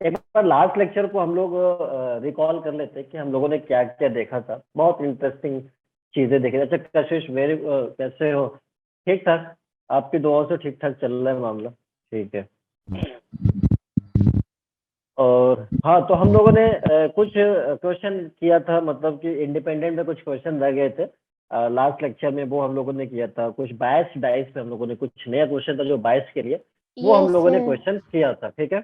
एक बार last lecture को हम लोग रिकॉल कर लेते हैं कि हम लोगों ने क्या क्या देखा था। बहुत इंटरेस्टिंग चीजें देखी। अच्छा कशिश, मेरे कैसे हो? ठीक ठाक? आपकी दुआओं से ठीक ठाक चल रहा है मामला? ठीक है। और हाँ, तो हम लोगों ने कुछ क्वेश्चन किया था, मतलब कि इंडिपेंडेंट में कुछ क्वेश्चन रह गए थे लास्ट लेक्चर में, वो हम लोगों ने किया था। कुछ बायस डाइस पे हम लोगों ने कुछ नया क्वेश्चन था जो बायस के लिए, वो हम यस लोगों ने सर। क्वेश्चन किया था। ठीक है।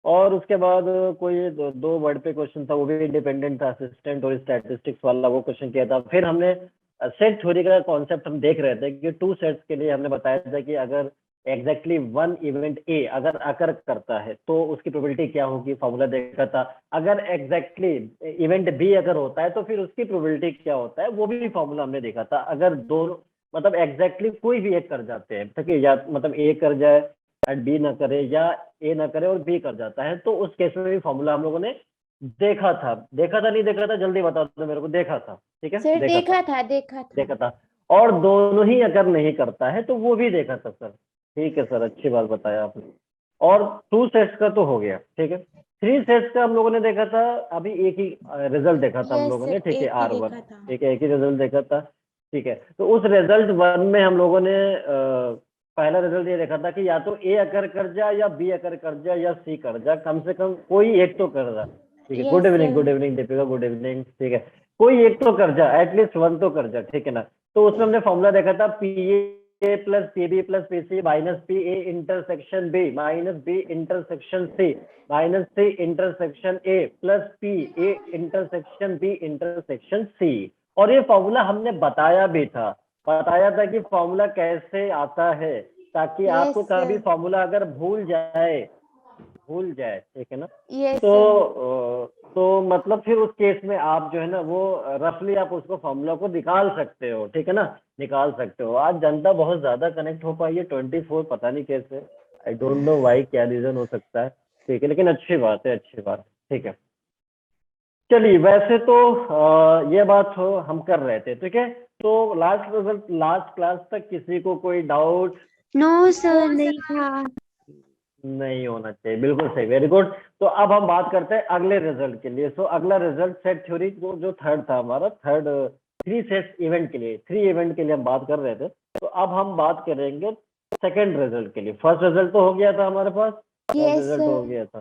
और उसके बाद कोई दो वर्ड पे क्वेश्चन था, वो भी इंडिपेंडेंट था, असिस्टेंट और स्टैटिस्टिक्स वाला, वो क्वेश्चन किया था। फिर हमने सेट थ्योरी का कॉन्सेप्ट हम देख रहे थे कि टू सेट्स के लिए हमने बताया था कि अगर एग्जैक्टली वन इवेंट ए अगर अकर करता है तो उसकी प्रोबेबिलिटी क्या होगी, फॉर्मूला देखा था। अगर एग्जैक्टली इवेंट बी अगर होता है तो फिर उसकी प्रोबेबिलिटी क्या होता है, वो भी फॉर्मूला हमने देखा था। अगर दोनों मतलब एग्जैक्टली कोई भी एक कर जाते हैं, ठीक है, या मतलब ए कर जाए एंड बी ना करे, या ए ना करे और बी कर जाता है, तो उस केस में भी फॉर्मूला हम लोगों ने देखा था। देखा था नहीं देखा था, जल्दी बता दो मेरे को। देखा था, ठीक है, सर देखा था, देखा था देखा था। देखा था। और दोनों ही अगर नहीं करता है तो वो भी देखा था सर। ठीक है सर, अच्छी बात बताया आपने। और टू सेट्स का तो हो गया, ठीक है। थ्री सेट्स का हम लोगों ने देखा था, अभी एक ही रिजल्ट देखा था हम यस लोगों ने, सर, ठीक है, एक ही R1। देखा था। ठीक है, एक ही रिजल्ट देखा था, ठीक है। तो उस रिजल्ट वन में हम लोगों ने पहला रिजल्ट ये देखा था कि या तो ए अकर कर जाए, या बी अकर कर जाए, या सी कर जाए, कम से कम कोई एक तो कर रहा। ठीक है, yes good sir. Evening Deepika, good evening. ठीक है, कोई एक तो कर जा, एटलीस्ट वन तो कर जा, ठीक है ना। तो उसमें हमने फॉर्मूला देखा था, P A plus P B plus P C minus P A intersection B minus B intersection C minus C intersection A plus P A intersection B intersection C. और ये फॉर्मूला हमने बताया भी था, बताया था कि फॉर्मूला कैसे आता है, ताकि यस आपको कभी सर। फॉर्मूला अगर भूल जाए, ठीक है ना। यस तो सर। मतलब फिर उस केस में आप जो है ना वो रफली आप उसको फॉर्मूला को निकाल सकते हो, ठीक है ना, निकाल सकते हो। आज जनता बहुत ज्यादा कनेक्ट हो पाई है 24, पता नहीं कैसे, आई डोंट नो वाई, क्या रीजन हो सकता है, ठीक है, लेकिन अच्छी बात है, अच्छी बात, ठीक है। चलिए, वैसे तो ये बात हो हम कर रहे थे, ठीक है। तो लास्ट रिजल्ट, लास्ट क्लास तक किसी को कोई डाउट नो सर, नहीं था। नहीं होना चाहिए? बिल्कुल सही, वेरी गुड। तो अब हम बात करते हैं अगले रिजल्ट के लिए। सो अगला रिजल्ट सेट थ्योरी जो थर्ड था हमारा, थर्ड थ्री सेट इवेंट के लिए, थ्री इवेंट के लिए हम बात कर रहे थे। तो अब हम बात करेंगे सेकंड रिजल्ट के लिए। फर्स्ट रिजल्ट तो हो गया था हमारे पास, फर्स्ट यस रिजल्ट सर। हो गया था,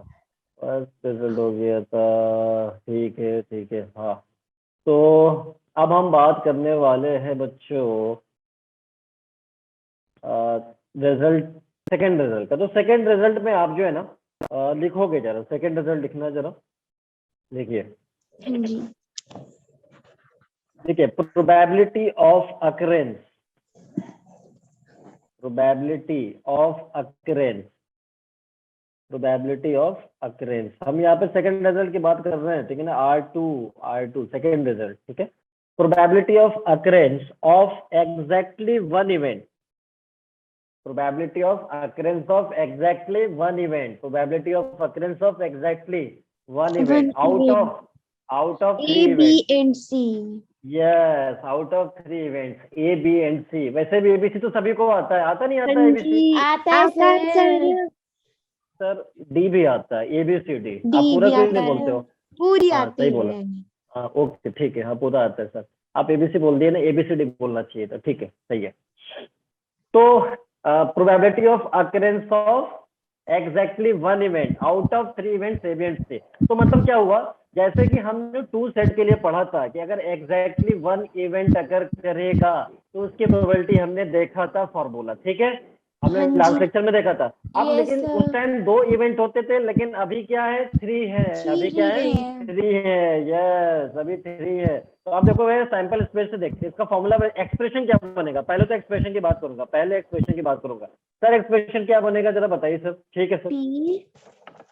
फर्स्ट रिजल्ट हो गया था, ठीक है, ठीक है, हाँ। तो अब हम बात करने वाले हैं बच्चों रिजल्ट, सेकंड रिजल्ट का। तो सेकंड रिजल्ट में आप जो है ना लिखोगे, जरा सेकंड रिजल्ट लिखना, जरा लिखिए। हाँ जी। देखिए, probability of occurrence, probability of occurrence, probability of occurrence. हम यहाँ पे सेकंड रिजल्ट की बात कर रहे हैं, ठीक है ना, R2 सेकंड रिजल्ट, ठीक है। Probability of occurrence of exactly one event, probability of occurrence of exactly one event, probability of occurrence of exactly one event one event, out of A three B events. And C. Yes, out of three events, A, B and C। वैसे भी ABC तो सभी को आता है, आता नहीं हाँ आता ABC? जी, आता है सर। सर D भी आता है, ABCD। डी आप पूरा भी क्यों आता नहीं बोलते है, हो? पूरी हाँ आती सही बोला। है। हाँ ओके, ठीक है, हाँ पूरा आता है सर। आप ABC बोल दिए ना, ABCD बोलना चाहिए था, ठीक है, सही है। तो probability of occurrence of exactly one event out of three events A B and C. तो मतलब क्या हुआ, जैसे कि हमने टू सेट के लिए पढ़ा था कि अगर एग्जैक्टली वन इवेंट अगर करेगा तो उसकी प्रोबेबिलिटी हमने देखा था फॉर्मूला, ठीक है, हमने हाँ जी। लास्ट लेक्चर में देखा था। अब यस लेकिन उस सर। टाइम दो इवेंट होते थे, लेकिन अभी क्या है, थ्री है, अभी क्या थ्री है, है। थ्री है, यस अभी थ्री है। तो आप देखो मैं सैंपल स्पेस से देखते हैं इसका फॉर्मूला, एक्सप्रेशन क्या बनेगा। पहले तो एक्सप्रेशन की बात करूंगा, पहले एक्सप्रेशन की बात करूंगा। सर एक्सप्रेशन क्या बनेगा जरा बताइए सर। ठीक है सर, पी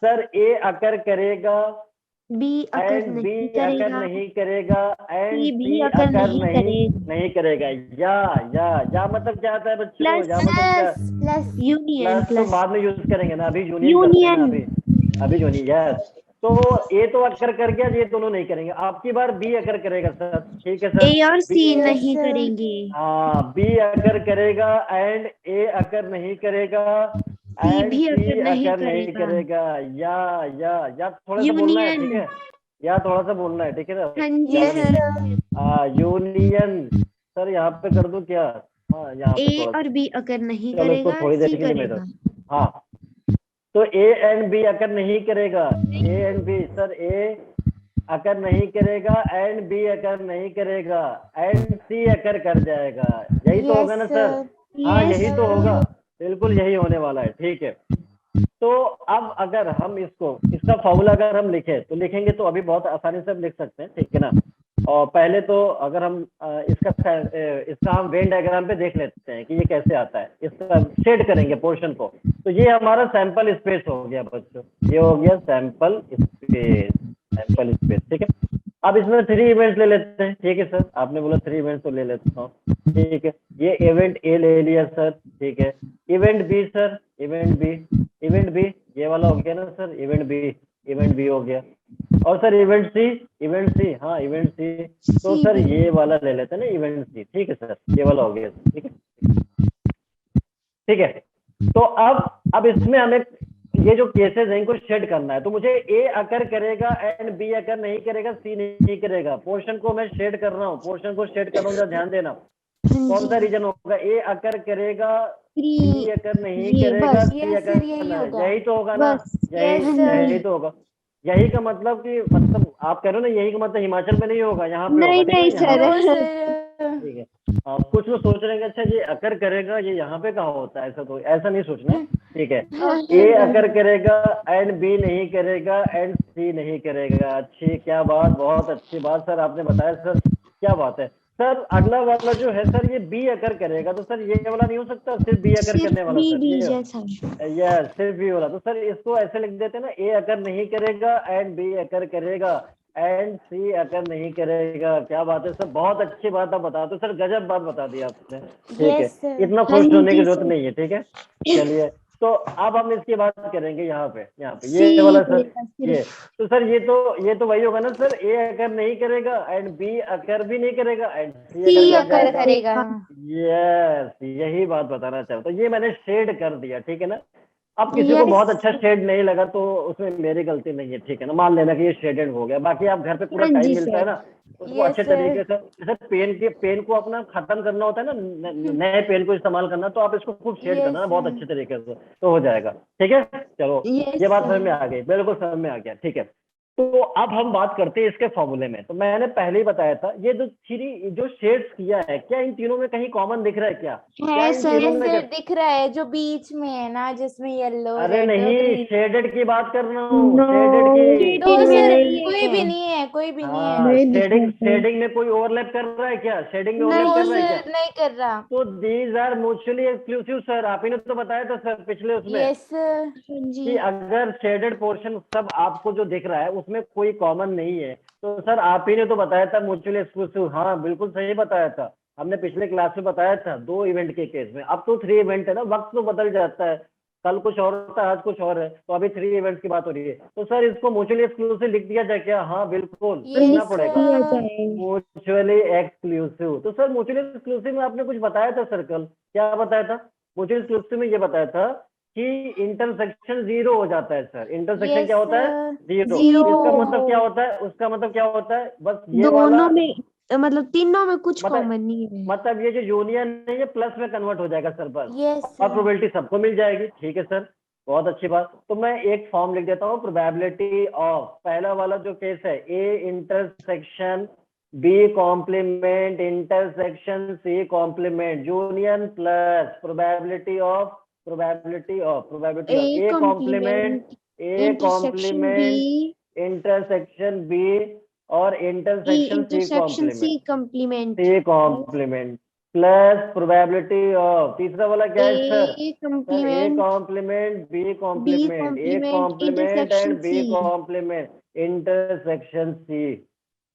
सर ए अकर करेगा बी अकर एंड बी नहीं अकर करेगा, नहीं करेगा एंड सी भी सी अकर अकर नहीं नहीं करेगा, नहीं करेगा। या या मतलब क्या आता है बच्चों, प्लस या मतलब क्या? प्लस यूनियन, प्लस तो प्लस बाद में यूज करेंगे ना, अभी यूनियन करते हैं ना, यूनियन। अभी अभी यूनियन, यस। तो ए तो अकर कर गया, ये दोनों नहीं करेंगे। आपकी बार बी अकर करेगा सर, ठीक है ए सर। और बी, सी नहीं करेंगे। हाँ बी अकर करेगा एंड ए अकर नहीं करेगा सी भी अगर नहीं अगर नहीं करेगा। करेगा या थोड़ा सा बोलना है, ठीक है, या थोड़ा सा बोलना है, ठीक है ना, हाँ जी ज्यादा सर। नहीं। यूनियन सर यहाँ पे कर दूं क्या? हाँ यहाँ पे ए थोड़ा और सा, बी अगर नहीं चलो इसको करेगा थोड़ी देर सी के लिए मैं करेगा। हाँ, तो ए एंड बी अगर नहीं करेगा, ए एंड बी सर, ए अगर नहीं करेगा एंड बी अगर नहीं करेगा एंड सी अगर कर जाएगा, यही तो होगा ना सर? हाँ यस यही तो होगा, बिल्कुल यही होने वाला है, ठीक है। तो अब अगर हम इसका फॉर्मूला अगर हम लिखे तो लिखेंगे तो अभी बहुत आसानी से हम लिख सकते हैं, ठीक है ना। और पहले तो अगर हम इसका हम वेन डायग्राम पे देख लेते हैं कि ये कैसे आता है, इसका शेड करेंगे पोर्शन को। तो ये हमारा सैंपल स्पेस हो गया बच्चों, ये हो गया सैंपल स्पेस, सैंपल स्पेस, ठीक है। अब इसमें 3 इवेंट्स ले लेते हैं, ठीक है सर, आपने बोला 3 इवेंट्स तो ले लेता हूँ, ठीक है। ये इवेंट ए ले लिया सर, ठीक है। Event B sir, event B ये वाला हो गया ना सर, इवेंट बी हो गया। और सर इवेंट सी, हाँ इवेंट सी, तो सी सर भी। ये वाला ले लेते हैं ना इवेंट सी, ठीक है सर, ये वाला हो गया, ठीक है, ठीक है। तो अब इसमें हमें ये जो केसेस हैं इनको शेड करना है, तो मुझे ए अकर करेगा एंड बी अकर नहीं करेगा, सी नहीं करेगा, पोर्शन को मैं शेड कर रहा हूँ, पोर्शन को शेड कर रहा हूँ, जरा ध्यान देना। कौन सा रीजन होगा? ए अकर करेगा, बी अकर नहीं ये करेगा, बस सी अकर यही तो होगा ना, बस यही तो होगा। यही का मतलब कि मतलब आप कह रहे हो ना, यही का मतलब हिमाचल में नहीं होगा, यहाँ पे होगा, नहीं ठीक है नहीं ना, यहाँ पे, सर। ठीक है। कुछ लोग सोच रहे हैं कि अच्छा ये अकर करेगा ये यहाँ पे कहाँ होता है, ऐसा तो ऐसा नहीं सोचना, ठीक है। ए अकर करेगा एंड बी नहीं करेगा एंड सी नहीं करेगा, अच्छी क्या बात, बहुत अच्छी बात सर आपने बताया सर, क्या बात है सर। अगला वाला जो है सर, ये बी अकर करेगा, तो सर ये वाला नहीं हो सकता, सिर्फ बी अकर सिर्फ करने वाला बी सर, बी ये जैसा। सिर्फ बी वाला, तो सर इसको ऐसे लिख देते हैं ना, ए अकर नहीं करेगा एंड बी अकर करेगा एंड सी अगर नहीं करेगा। क्या बात है सर, बहुत अच्छी बात आप बता दो सर, गजब बात बता दी आपने, ठीक है, इतना हाँ खुश होने की जी जरूरत सर। नहीं है, ठीक है। चलिए, तो अब हम इसकी बात करेंगे यहाँ पे सी ये वाला सर, करेगा ये सिर्फ। तो सर ये तो वही होगा ना सर, ए अगर नहीं करेगा एंड बी अकर भी नहीं करेगा एंड सी सी अकर कर अगर जाएगा। करेगा। यस, यही बात बताना चाहता, तो ये मैंने शेड कर दिया, ठीक है ना। अब किसी को बहुत अच्छा शेड नहीं लगा तो उसमें मेरी गलती नहीं है, ठीक है ना, मान लेना कि ये शेडेड हो गया। बाकी आप घर पे पूरा हाँ टाइम जी मिलता है सर। ना, उसको अच्छे तरीके से, जैसे पेन को अपना खत्म करना होता है ना, नए पेन को इस्तेमाल करना, तो आप इसको खूब शेड करना ना बहुत अच्छे तरीके से, तो हो जाएगा, ठीक है। चलो ये बात समझ में आ गई, बिल्कुल समझ में आ गया, ठीक है। तो अब हम बात करते हैं इसके फॉर्मूले में। तो मैंने पहले ही बताया था, ये जो शेड्स किया है, क्या इन तीनों में कहीं कॉमन दिख रहा है क्या? क्या है इन सर। तीनों में दिख रहा है जो बीच में है ना, जिसमें येलो अरे रेड नहीं, ग्रीन। शेडेड की बात कर रहा हूँ, नो शेडेड की। तो शेडिंग में सर नहीं कोई है। भी नहीं है, कोई भी नहीं है। हाँ, नहीं दिख रहा सर। शेडिंग में कोई ओवरलैप कर रहा है क्या? शेडिंग में ओवरलैप नो कर रहा है क्या? सर, नहीं कर रहा। तो these are mutually exclusive sir, आप ही ने तो बताया था सर पिछले उसमें, यस सर। हाँ कि जी। अगर शेडेड पोर्शन सब आपको जो दिख रहा है उसमें कोई कॉमन नहीं है, तो सर आप ही ने तो बताया था म्यूचुअली एक्सक्लूसिव। हाँ बिल्कुल सही बताया था, हमने पिछले क्लास में बताया था 2 इवेंट के केस में। अब तो 3 इवेंट है ना, वक्त तो बदल जाता है, कल कुछ और होता है, आज कुछ और है, तो अभी 3 इवेंट्स की बात हो रही है। तो सर इसको म्यूचुअली एक्सक्लूसिव लिख दिया जाए क्या? हाँ बिल्कुल, लिखना पड़ेगा किया जाए। Mutually exclusive. तो सर म्यूचुअली एक्सक्लूसिव में आपने कुछ बताया था सर कल, क्या बताया था? म्यूचुअली एक्सक्लूसिव में ये बताया था कि इंटरसेक्शन 0 हो जाता है सर। इंटरसेक्शन क्या होता है? 0। इसका मतलब क्या होता है? उसका मतलब क्या होता है? बस ये वाला, दोनों में मतलब तीनों में कुछ मतलब कॉमन नहीं है। मतलब ये जो यूनियन है ये प्लस में कन्वर्ट हो जाएगा सर बस, यस और प्रोबेबिलिटी सबको मिल जाएगी, ठीक है सर, बहुत अच्छी बात। तो मैं एक फॉर्म लिख देता हूँ, प्रोबेबिलिटी ऑफ, पहला वाला जो केस है, A intersection B complement intersection C complement union plus probability of A A complement complement intersection B intersection B और intersection intersection C complement plus probability of, तीसरा वाला क्या है sir? A sir A complement complement B B complement A complement complement intersection and B C. Complement intersection C.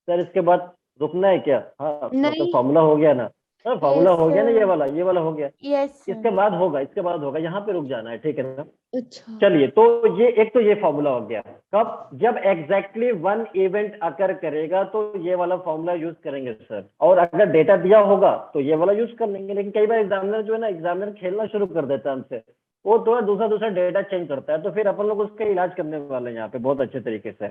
Sir इसके बाद रुकना है क्या? हाँ मतलब नहीं। फॉर्मूला हो गया ना, हाँ फॉर्मूला Yes, हो गया ना, sir. ये वाला हो गया, यस इसके बाद होगा, यहाँ पे रुक जाना है, ठीक है ना। अच्छा। चलिए, तो ये एक तो ये फॉर्मूला हो गया। कब? जब एग्जैक्टली 1 इवेंट अकर करेगा तो ये वाला फॉर्मूला यूज करेंगे सर, और अगर डेटा दिया होगा तो ये वाला यूज कर लेंगे। लेकिन कई बार एग्जामिनर जो है ना, एग्जामिनर खेलना शुरू कर देता है हमसे, वो थोड़ा दूसरा डेटा चेंज करता है, तो फिर अपन लोग उसका इलाज करने वाले हैं यहाँ पे बहुत अच्छे तरीके से।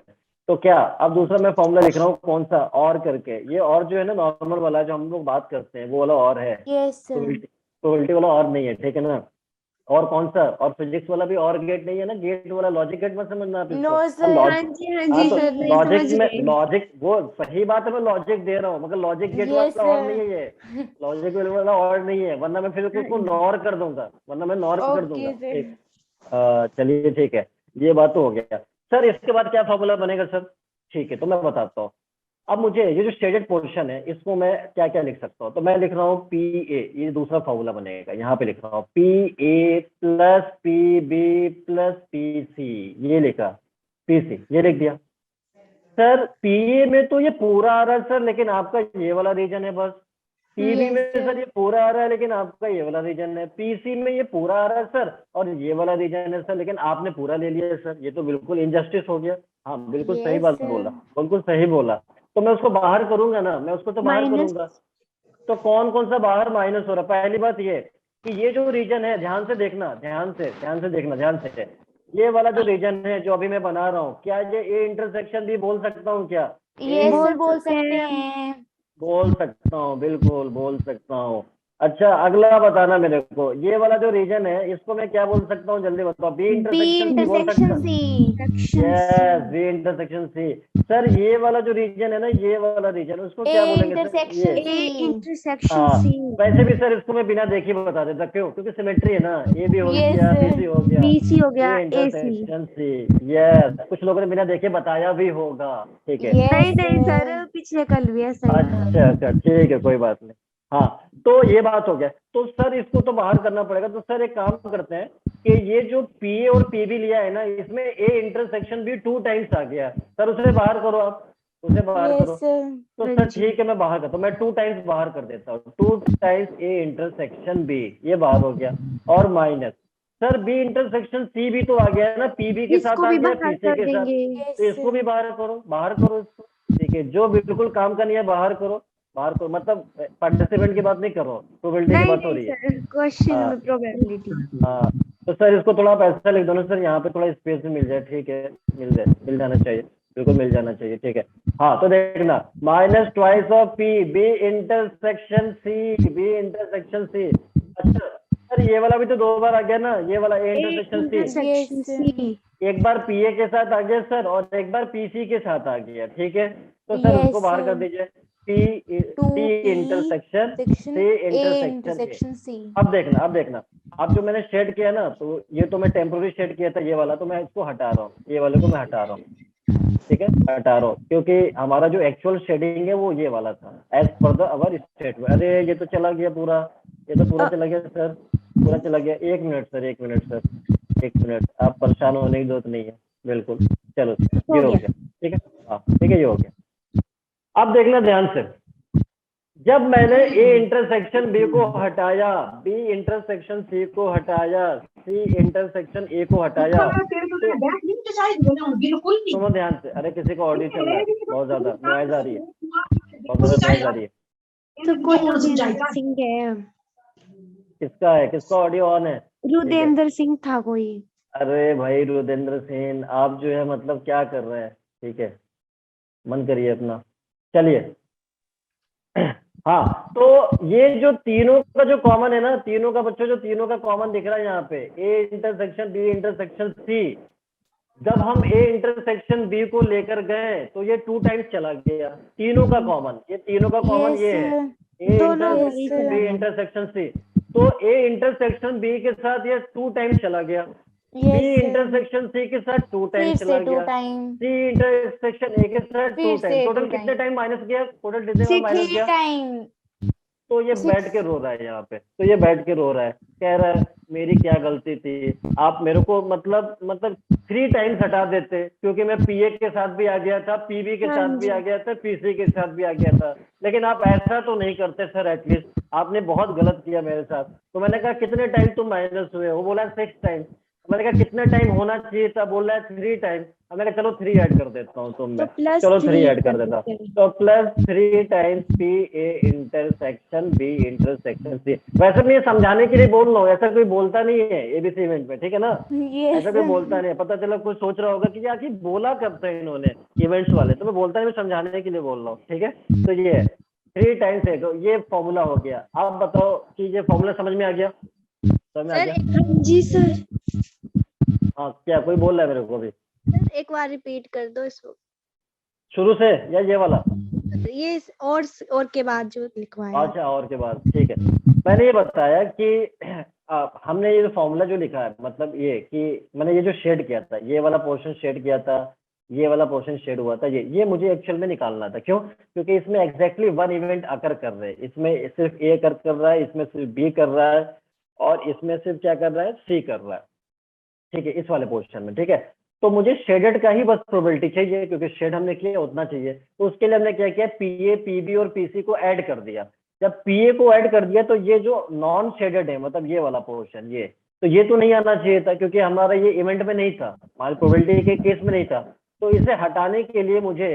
तो क्या अब दूसरा मैं फॉर्मूला लिख रहा हूँ, कौन सा, और करके, ये और जो है ना नॉर्मल वाला जो हम लोग बात करते हैं वो वाला और है, यस प्रोबेबिलिटी वाला और नहीं है, ठीक है ना। और कौन सा, और फिजिक्स वाला भी और गेट नहीं है ना, गेट वाला लॉजिक गेट मत समझना आप इसको। नो हाँ, सर हाँ जी तो सर, नहीं लॉजिक समझ में गए। लॉजिक वो सही बात है, मैं लॉजिक दे रहा हूँ मगर लॉजिक गेट यस वाला और नहीं है ये, लॉजिक वाला और नहीं है, वरना मैं फिर उसको नॉर कर दूंगा, वरना मैं नॉर कर दूंगा। Okay sir. ठीक, चलिए ठीक है, ये बात तो हो गया सर। इसके बाद क्या फॉर्मूला बनेगा सर? ठीक है, तो मैं बताता हूँ। अब मुझे ये जो शेडेड पोर्शन है इसको मैं क्या क्या लिख सकता हूँ, तो मैं लिख रहा हूँ पी ए, ये दूसरा फॉर्मूला बनेगा, यहाँ पे लिख रहा हूँ P A plus P B plus P C, ये लिखा, पी सी ये लिख दिया सर। पी ए में तो ये पूरा आ रहा है सर, लेकिन आपका ये वाला रीजन है बस। पीबी में सर ये पूरा आ रहा है, लेकिन आपका ये वाला रीजन है। पीसी में ये पूरा आ रहा है सर, और ये वाला रीजन है सर, लेकिन आपने पूरा ले लिया है सर, ये तो बिल्कुल इनजस्टिस हो गया। हाँ बिल्कुल सही बात बोला, बिल्कुल सही बोला। तो मैं उसको बाहर करूंगा ना, मैं उसको तो बाहर करूंगा, तो कौन कौन सा बाहर माइनस हो रहा है? पहली बात ये कि ये जो रीजन है, ध्यान से देखना, ध्यान से देखना, ध्यान से, ये वाला जो रीजन है जो अभी मैं बना रहा हूँ, क्या ये ए इंटरसेक्शन भी बोल सकता हूँ क्या? यस सर बोल सकते हैं। बोल सकता हूँ, बिल्कुल बोल सकता हूँ। अच्छा अगला बताना मेरे को, ये वाला जो रीजन है इसको मैं क्या बोल सकता हूँ, जल्दी बताओ। बी इंटरसेक्शन सी बोल सकता हूँ। Yes, B intersection C. Sir ये वाला जो रीजन है ना, ये वाला रीजन, उसको क्या बोलेंगे सर? ये इंटरसेक्शन सी, वैसे भी सर इसको मैं बिना देखे बता देता, क्यों? क्योंकि सिमेट्री है ना, ए भी हो Yes, गया, sir. बी सी हो गया, बीसी हो गया, ये एसी। Intersection C. यस, कुछ लोगों ने बिना देखे बताया भी होगा, ठीक है। Yes, नहीं sir. सर, पिछले कल भी ऐसा ही था। अच्छा ठीक है, कोई बात नहीं। हाँ, तो ये बात हो गया। तो सर इसको तो बाहर करना पड़ेगा, तो सर एक काम करते हैं कि ये जो पी ए और पी बी लिया है ना, इसमें ए इंटरसेक्शन भी 2 टाइम्स आ गया सर, उसे बाहर करो आप, उसे बाहर Yes, करो। sir. तो सर ठीक है, मैं बाहर करता हूँ, मैं 2 टाइम्स बाहर कर देता हूँ, 2 टाइम्स ए इंटरसेक्शन बी, ये बाहर हो गया, और minus sir B intersection C भी तो आ गया है ना, पीबी के साथ इसको आ भी गया, बाहर पीसी कर के साथ, देंगे। Yes, तो इसको भी sir. बाहर करो, बाहर करो इसको, ठीक है। जो बिल्कुल काम का नहीं है बाहर करो, बाहर करो, मतलब पार्टिसिपेंट की बात नहीं कर रहा हूँ, प्रोबेबिलिटी की नहीं बात हो नहीं रही है। सर, क्वेश्चन हाँ में प्रोबेबिलिटी। हाँ, तो सर इसको थोड़ा आप ऐसा लिख दो ना सर, यहाँ पे थोड़ा स्पेस भी मिल जाए, ठीक है, मिल जाना चाहिए, बिल्कुल मिल जाना चाहिए, ठीक है। हाँ तो देखना, minus twice of P B intersection C, B intersection C. अच्छा सर ये वाला भी तो 2 बार आ गया ना, ये वाला A intersection C, intersection Yes, C, एक बार पीए के साथ आ गया सर, और एक बार पीसी के साथ आ गया, ठीक है। तो सर Yes, उसको बाहर कर sir. दीजिए, T 2P intersection section C A intersection A. intersection C. अब देखना, अब जो मैंने शेड किया ना, तो ये तो मैं टेम्पोररी शेड किया था ये वाला, तो मैं इसको हटा रहा हूँ, ये वाले को मैं हटा रहा हूँ, ठीक है, हटा रहा हूँ, क्योंकि हमारा जो एक्चुअल शेडिंग है वो ये वाला था, as per the our statement. अरे ये तो चला गया पूरा, ये तो पूरा चला गया सर, पूरा चला गया। 1 minute sir, 1 minute sir, 1 minute, आप परेशान होने की जरूरत नहीं है, बिल्कुल। चलो ये हो गया, ठीक है, हाँ ठीक है, ये हो गया। अब देखना ध्यान से, जब मैंने ए इंटरसेक्शन बी को हटाया, बी इंटरसेक्शन सी को हटाया, सी इंटरसेक्शन ए को हटाया, सुनो ध्यान से। अरे किसी का ऑडियो चल रहा है, बहुत ज्यादा नॉइज आ रही है, बहुत ज्यादा नॉइज आ रही है। तो कोई रुदेंद्र सिंह है, किसका ऑडियो ऑन है? रुदेंद्र सिंह था कोई। अरे भाई रुदेंद्र सेन, आप जो है मतलब क्या कर रहे हैं, ठीक है, मन करिए अपना, चलिए। हाँ तो ये जो तीनों का जो कॉमन है ना, तीनों का बच्चों जो तीनों का कॉमन दिख रहा है यहाँ पे, A intersection B intersection C, जब हम ए इंटरसेक्शन बी को लेकर गए तो ये 2 टाइम्स चला गया, तीनों का कॉमन, ये तीनों का कॉमन Yes, ये है, sir. ए दोनों इंटरसेक्शन बी इंटरसेक्शन सी। तो ए इंटरसेक्शन बी के साथ ये 2 टाइम्स चला गया, B Yes, sir. Intersection C के साथ 2 फिर टाइम्स चला से 2 गया, time. सी इंटरसेक्शन ए के साथ 2 फिर टाइम, से टोटल 2 कितने time. टाइम माइनस गया, टोटल कितने बार माइनस 3 गया? time. तो ये 6. बैठ के रो रहा है यहाँ पे, तो ये बैठ के रो रहा है, कह रहा है मेरी क्या गलती थी, आप मेरे को मतलब 3 टाइम्स हटा देते, क्योंकि मैं पीए के साथ भी आ गया था, पीबी के साथ भी आ गया था, पीसी के साथ भी आ गया था, लेकिन आप ऐसा तो नहीं करते सर, एटलीस्ट आपने बहुत गलत किया मेरे साथ। तो मैंने कहा कितने टाइम तुम माइनस हुए हो? बोला 6 टाइम। मैंने कहा कितने टाइम होना चाहिए था, बोल रहा है 3 टाइम। अब मैंने कहा चलो 3 ऐड कर देता हूँ तुम में, तो प्लस चलो 3 3 ऐड कर देता हूँ। तो +3 times P A intersection B intersection C. वैसे मैं ये समझाने के लिए बोल रहा हूँ, ऐसा कोई बोलता नहीं है एबीसी इवेंट में, ठीक है ना, ऐसा कोई बोलता नहीं है। पता चला कोई सोच रहा होगा कि आखिर बोला कब था इन्होंने इवेंट्स वाले, तो मैं बोलता नहीं, मैं समझाने के लिए बोल रहा हूँ, ठीक है। तो ये 3 टाइम्स है, तो ये फॉर्मूला हो गया। आप बताओ कि ये फॉर्मूला समझ में आ गया, समझ में आ गया? जी सर। हाँ, क्या कोई बोल रहा है मेरे को भी? एक बार रिपीट कर दो इसको, शुरू से या ये वाला? ये और के बाद जो लिखवाया। अच्छा, और के बाद, ठीक है। मैंने ये बताया कि हमने ये जो फॉर्मूला जो लिखा है, मतलब ये कि मैंने ये जो शेड किया था, ये वाला पोर्शन शेड किया था, ये वाला पोर्शन शेड हुआ था, ये मुझे एक्चुअल में निकालना था। क्यों? क्योंकि इसमें एग्जैक्टली 1 इवेंट अकर कर रहे हैं। इसमें सिर्फ ए कर रहा है, इसमें सिर्फ बी कर रहा है, और इसमें सिर्फ क्या कर रहा है, सी कर रहा है, ठीक है, इस वाले पोर्शन में, ठीक है। तो मुझे शेडेड का ही बस प्रोबेबिलिटी चाहिए, क्योंकि शेड हमने किया उतना चाहिए। तो उसके लिए हमने क्या किया, पीए पीबी और पीसी को ऐड कर दिया। जब पीए को ऐड कर दिया तो ये जो नॉन शेडेड है, मतलब ये वाला पोर्शन, ये तो ये तो नहीं आना चाहिए था, क्योंकि हमारा ये इवेंट में नहीं था, हमारी प्रोबेबिलिटी के केस में नहीं था। तो इसे हटाने के लिए मुझे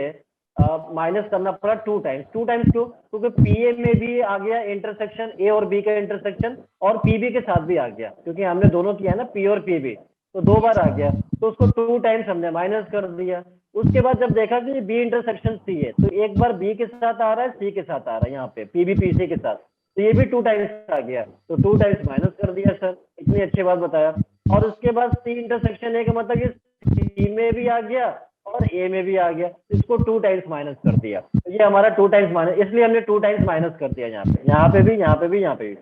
माइनस करना पड़ा 2 टाइम्स। 2 टाइम्स क्यों? क्योंकि पीए में भी आ गया इंटरसेक्शन, ए और बी का इंटरसेक्शन, और पीबी के साथ भी आ गया, क्योंकि हमने दोनों किया है ना, पी और पीबी, तो 2 बार आ गया। तो उसको 2 टाइम्स हमने माइनस कर दिया। उसके बाद जब देखा कि बी इंटरसेक्शन सी है, तो एक बार बी के साथ आ रहा है, सी के साथ आ रहा है, यहाँ पे पीबी पीसी के साथ, तो ये भी 2 टाइम्स आ गया, तो 2 टाइम्स माइनस कर दिया सर। इतनी अच्छी बात बताया। और उसके बाद सी इंटरसेक्शन ए का मतलब ये सी में भी आ गया और ए में भी आ गया, इसको 2 टाइम्स माइनस कर दिया। तो ये हमारा 2 टाइम्स माइनस, इसलिए हमने 2 टाइम्स माइनस कर दिया यहाँ पे, यहाँ पे भी, यहाँ पे भी, यहाँ पे भी।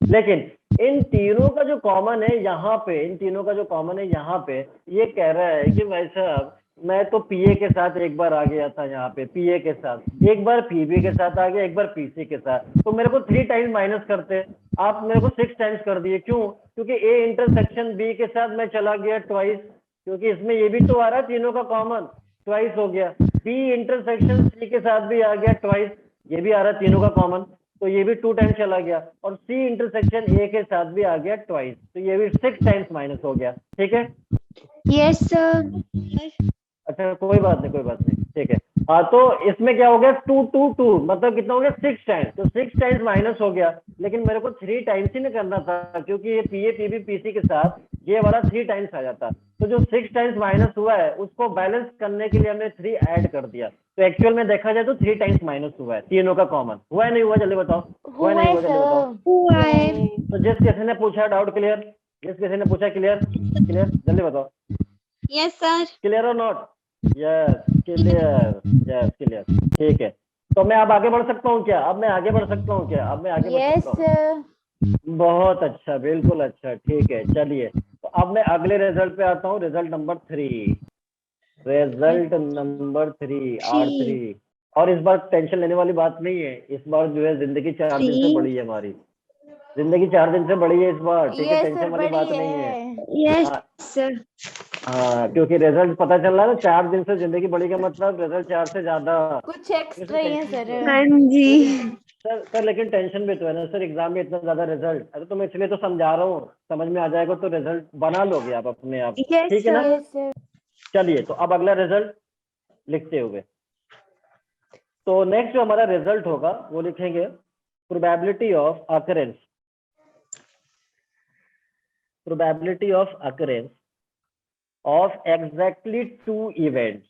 लेकिन इन तीनों का जो कॉमन है यहाँ पे, इन तीनों का जो कॉमन है यहाँ पे, ये कह रहा है कि भाई साहब मैं तो पीए के साथ एक बार आ गया था, यहाँ पे पीए के साथ एक बार, पीबी के साथ आ गया एक बार, पीसी के साथ, तो मेरे को 3 टाइम्स माइनस करते, आप मेरे को 6 टाइम्स कर दिए। क्यों? क्योंकि ए इंटरसेक्शन बी के साथ मैं चला गया ट्वाइस, क्योंकि इसमें ये भी तो आ रहा है तीनों का कॉमन, ट्वाइस हो गया। बी इंटरसेक्शन सी के साथ भी आ गया ट्वाइस, ये भी आ रहा है तीनों का कॉमन, तो ये भी 2 टाइम्स चला गया। और सी इंटरसेक्शन ए के साथ भी आ गया ट्वाइस, तो ये भी 6 टाइम्स माइनस हो गया, ठीक है। Yes sir. अच्छा, कोई बात नहीं, कोई बात नहीं, ठीक है। हाँ, तो इसमें क्या हो गया, 2 2 2, मतलब कितना हो गया, 6 टाइम्स, तो 6 टाइम्स माइनस हो गया। लेकिन मेरे को 3 टाइम्स ही नहीं करना था, क्योंकि ये पीए पीबी पीसी के साथ ये वाला 3 टाइम्स आ जाता। तो जो 6 टाइम्स माइनस हुआ है उसको बैलेंस करने के लिए हमने 3 ऐड कर दिया। तो एक्चुअल में देखा जाए तो 3 टाइम्स माइनस हुआ है, तीनों का कॉमन हुआ है, नहीं हुआ, जल्दी बताओ, हुआ है, नहीं हुआ, जल्दी बताओ। हुआ है। तो जिस किसी ने पूछा डाउट क्लियर, जिस किसी ने पूछा क्लियर, क्लियर, जल्दी बताओ, यस सर। क्लियर और not? Yes clear, yes clear, ठीक है। तो मैं अब आगे बढ़ सकता हूँ क्या? अब मैं आगे बढ़ सकता हूँ क्या? अब मैं आगे बढ़ यस सकता हूँ? बहुत अच्छा, बिल्कुल अच्छा, ठीक है। चलिए, तो अब मैं अगले रिजल्ट पे आता हूँ, result number 3, result number 3 R3। और इस बार टेंशन लेने वाली बात नहीं है, इस बार जो है जिंदगी 4 दिन से बड़ी है, हमारी जिंदगी 4 दिन से बड़ी है इस बार, ठीक है, टेंशन वाली बात नहीं है। Yes sir. हाँ, क्योंकि रिजल्ट पता चल रहा है ना, 4 दिन से जिंदगी बड़ी का मतलब रिजल्ट 4 से ज्यादा। कुछ एक्स्ट्रा ही है सर। हाँ जी। सर लेकिन टेंशन भी तो है ना सर, एग्जाम में इतना ज्यादा रिजल्ट, अरे तो मैं इसलिए तो समझा रहा हूँ, समझ में आ जाएगा तो रिजल्ट बना लोगे आप अपने आप, यस ठीक है ना। Yes sir. चलिए, तो अब अगला रिजल्ट लिखते हुए, तो नेक्स्ट जो हमारा रिजल्ट होगा वो लिखेंगे probability of occurrence, probability of occurrence of exactly 2 events,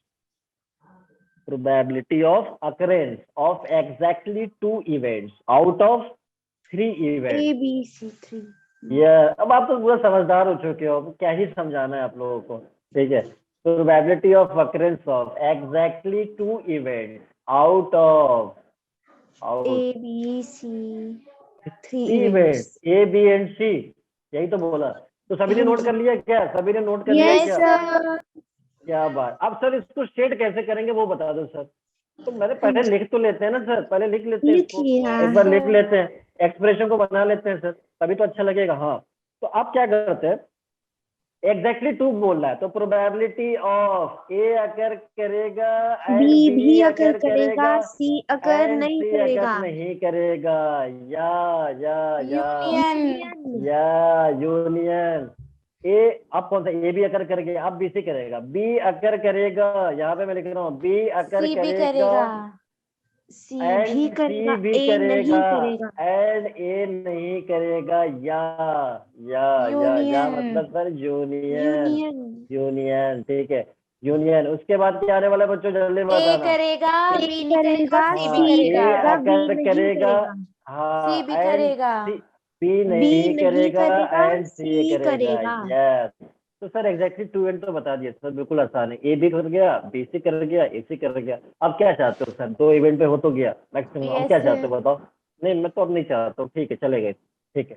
probability of occurrence of exactly 2 events out of 3 events। ABC3। अब आप तो पूरा समझदार हो चुके हो, क्या ही समझाना है आप लोगों को, ठीक है। probability of occurrence of exactly 2 events out ABC3 events A B and C, यही तो बोला। तो सभी ने नोट कर लिया क्या? सभी ने नोट कर लिया यस क्या? सर। क्या बात। अब सर इसको स्टेट कैसे करेंगे वो बता दो सर। तो मैंने पहले लिख तो लेते हैं ना सर, पहले लिख लेते हैं इसको, लिखिए। एक बार लिख लेते हैं, एक्सप्रेशन को बना लेते हैं सर, तभी तो अच्छा लगेगा। हाँ, तो आप क्या करते हैं, एग्जैक्टली 2 बोल रहा है, तो प्रोबेबिलिटी ऑफ ए अगर करेगा, बी बी भी अगर अगर करेगा, सी अगर एंड नहीं सी करेगा। अगर नहीं करेगा, या यूनियन। या यूनियन, ए, अब कौन सा ए भी अकर कर गया, अब बी सी करेगा, बी अकर करेगा, यहाँ पे मैं लिख रहा हूँ बी अकर सी भी करेगा करेगा, सी एंड भी सी करेगा, भी ए नहीं करेगा करेगा। एंड ए नहीं करेगा, या यूनियन, मतलब सर यूनियन, यूनियन। यूनियन, ठीक है, यूनियन। उसके बाद क्या आने वाला है बच्चों, जल्दी ए बताना। करेगा, ए बी नहीं करेगा, करेगा, सी भी हाँ, सी करेगा, ए करेगा, बी अकर नहीं करेगा, करेगा। सी हाँ भी एंड करेगा, सी, बी बी नहीं नहीं करेगा करेगा, एंड सी सी करेगा, करेगा। यस। तो सर एग्जैक्टली टू एंड तो बता दिए सर, बिल्कुल आसान है, ए भी कर गया, बी सी कर गया, ए सी कर गया। अब क्या चाहते हो सर, दो इवेंट पे हो तो गया मैक्सिमम, अब क्या यस चाहते हो बताओ। नहीं मैं तो अब नहीं चाहता हूँ, ठीक है चलेगा, ठीक है।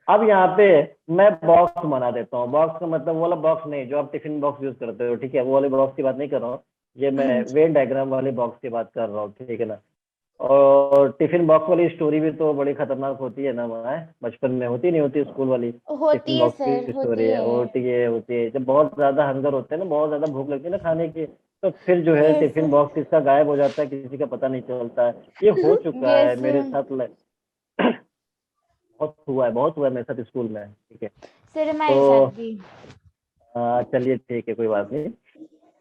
अब यहाँ पे मैं बॉक्स बना देता हूँ, बॉक्स का मतलब वो वाला बॉक्स नहीं जो आप टिफिन बॉक्स यूज करते हो, ठीक है, वो वाले बॉक्स की बात नहीं कर रहा हूँ, ये मैं हाँ जी। वेन डायग्राम वाले बॉक्स की बात कर रहा हूँ, ठीक है ना। और टिफिन बॉक्स वाली स्टोरी भी तो बड़ी खतरनाक होती है ना, वहाँ बचपन में होती नहीं होती स्कूल वाली टिफिन होती है बॉक्स सर, की होती स्टोरी है, है। होती है जब बहुत ज्यादा हंगर होते हैं ना, बहुत ज्यादा भूख लगती है ना खाने की, तो फिर जो है यस टिफिन बॉक्स किसका गायब हो जाता है, किसी का पता नहीं चलता है। ये हो चुका है यस मेरे साथ बहुत हुआ है मेरे साथ स्कूल में, ठीक है। सर, हमारे तो साथ भी। चलिए ठीक है, कोई बात नहीं,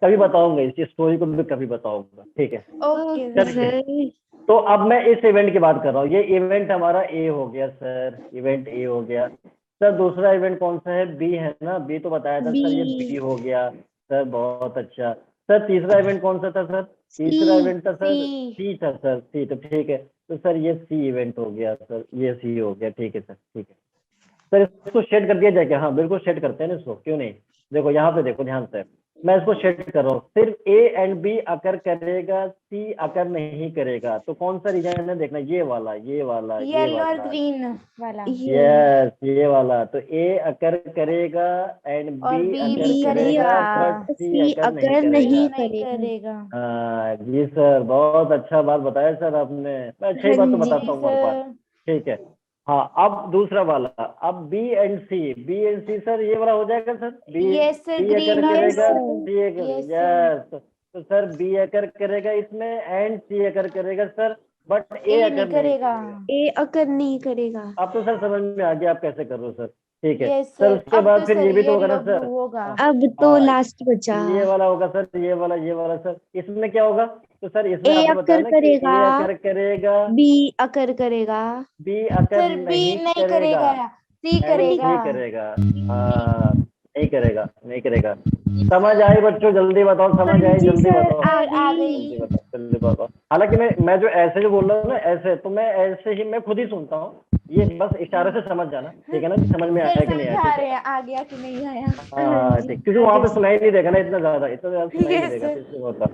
कभी बताऊंगा इस स्टोरी को भी, कभी बताऊंगा, ठीक है। Okay okay sir. सर। तो अब मैं इस इवेंट की बात कर रहा हूँ, ये इवेंट हमारा ए हो गया सर, इवेंट ए हो गया सर। दूसरा इवेंट कौन सा है, बी है ना, बी तो बताया था बी। सर, ये बी हो गया सर, बहुत अच्छा सर। तीसरा इवेंट कौन सा था सर, तीसरा सी। इवेंट था सर, सी। सी था सर, सी, तो ठीक है। तो सर ये सी इवेंट हो गया सर, ये सी हो गया, ठीक है सर, ठीक है सर। इसको शेड कर दिया जाए क्या, हाँ बिल्कुल शेड करते हैं ना इसको, क्यों नहीं। देखो यहाँ पे देखो ध्यान से, मैं इसको शेड कर रहा हूँ, सिर्फ ए एंड बी अकर करेगा, सी अकर नहीं करेगा, तो कौन सा रीजन है देखना, ये वाला, ये वाला, ये येलो और वाला, ग्रीन वाला, ये यस ये वाला। तो ए अकर करेगा एंड और बी बी अकर भी करेगा, करेगा, बट सी सी अकर नहीं अगर करेगा। नहीं नहीं करेगा। करेगा। हाँ जी सर, बहुत अच्छा बात बताया सर आपने, मैं अच्छा ही हाँ बात तो जी बताता जी हूँ हर बार, सर। ठीक है। हाँ अब दूसरा वाला, अब B and C, B and C sir ये वाला हो जाएगा sir, B, yes sir, B occur green और यस करेगा, blue. C occur, yes sir. Yes. तो सर बी अकर करेगा इसमें एंड सी अकर करेगा सर, बट ए ए नहीं अकर नहीं करेगा। करेगा। ए अगर नहीं करेगा। अब तो सर समझ में आ गया आप कैसे कर रहे हो सर, ठीक है यस सर। सर, उसके अब बाद तो फिर सर ये भी तो होगा ना येलो ब्लू सर, होगा। अब तो हाँ लास्ट बचा। ये वाला होगा सर, ये वाला सर, इसमें क्या होगा, तो सर इसमें ए आपने बताया अकर ना कि करेगा, ए अकर करेगा, बी अकर करेगा। बी अकर सर बी नहीं नहीं करेगा करेगा, सी एंड करेगा। सी करेगा, नहीं करेगा, नहीं करेगा। समझ आई बच्चों, जल्दी बताओ, हाँ समझ आई, जी जल्दी सर, बताओ, आ सर आ गई। गई। जल्दी बताओ, जल्दी बताओ। हालांकि मैं जो ऐसे जो बोल रहा हूँ ना, ऐसे तो मैं ऐसे ही मैं खुद ही सुनता हूँ, ये बस इशारे से समझ जाना, ठीक है ना, कि समझ में सर आया कि नहीं आया, समझा ठीक रहे है। हैं, आ गया कि नहीं आया। हाँ हाँ जी, ठीक, क्योंकि वहां आगे पे से। सुनाई नहीं देगा ना, इतना ज्यादा सुनाई नहीं यस देगा, तो सर, इसलिए होता।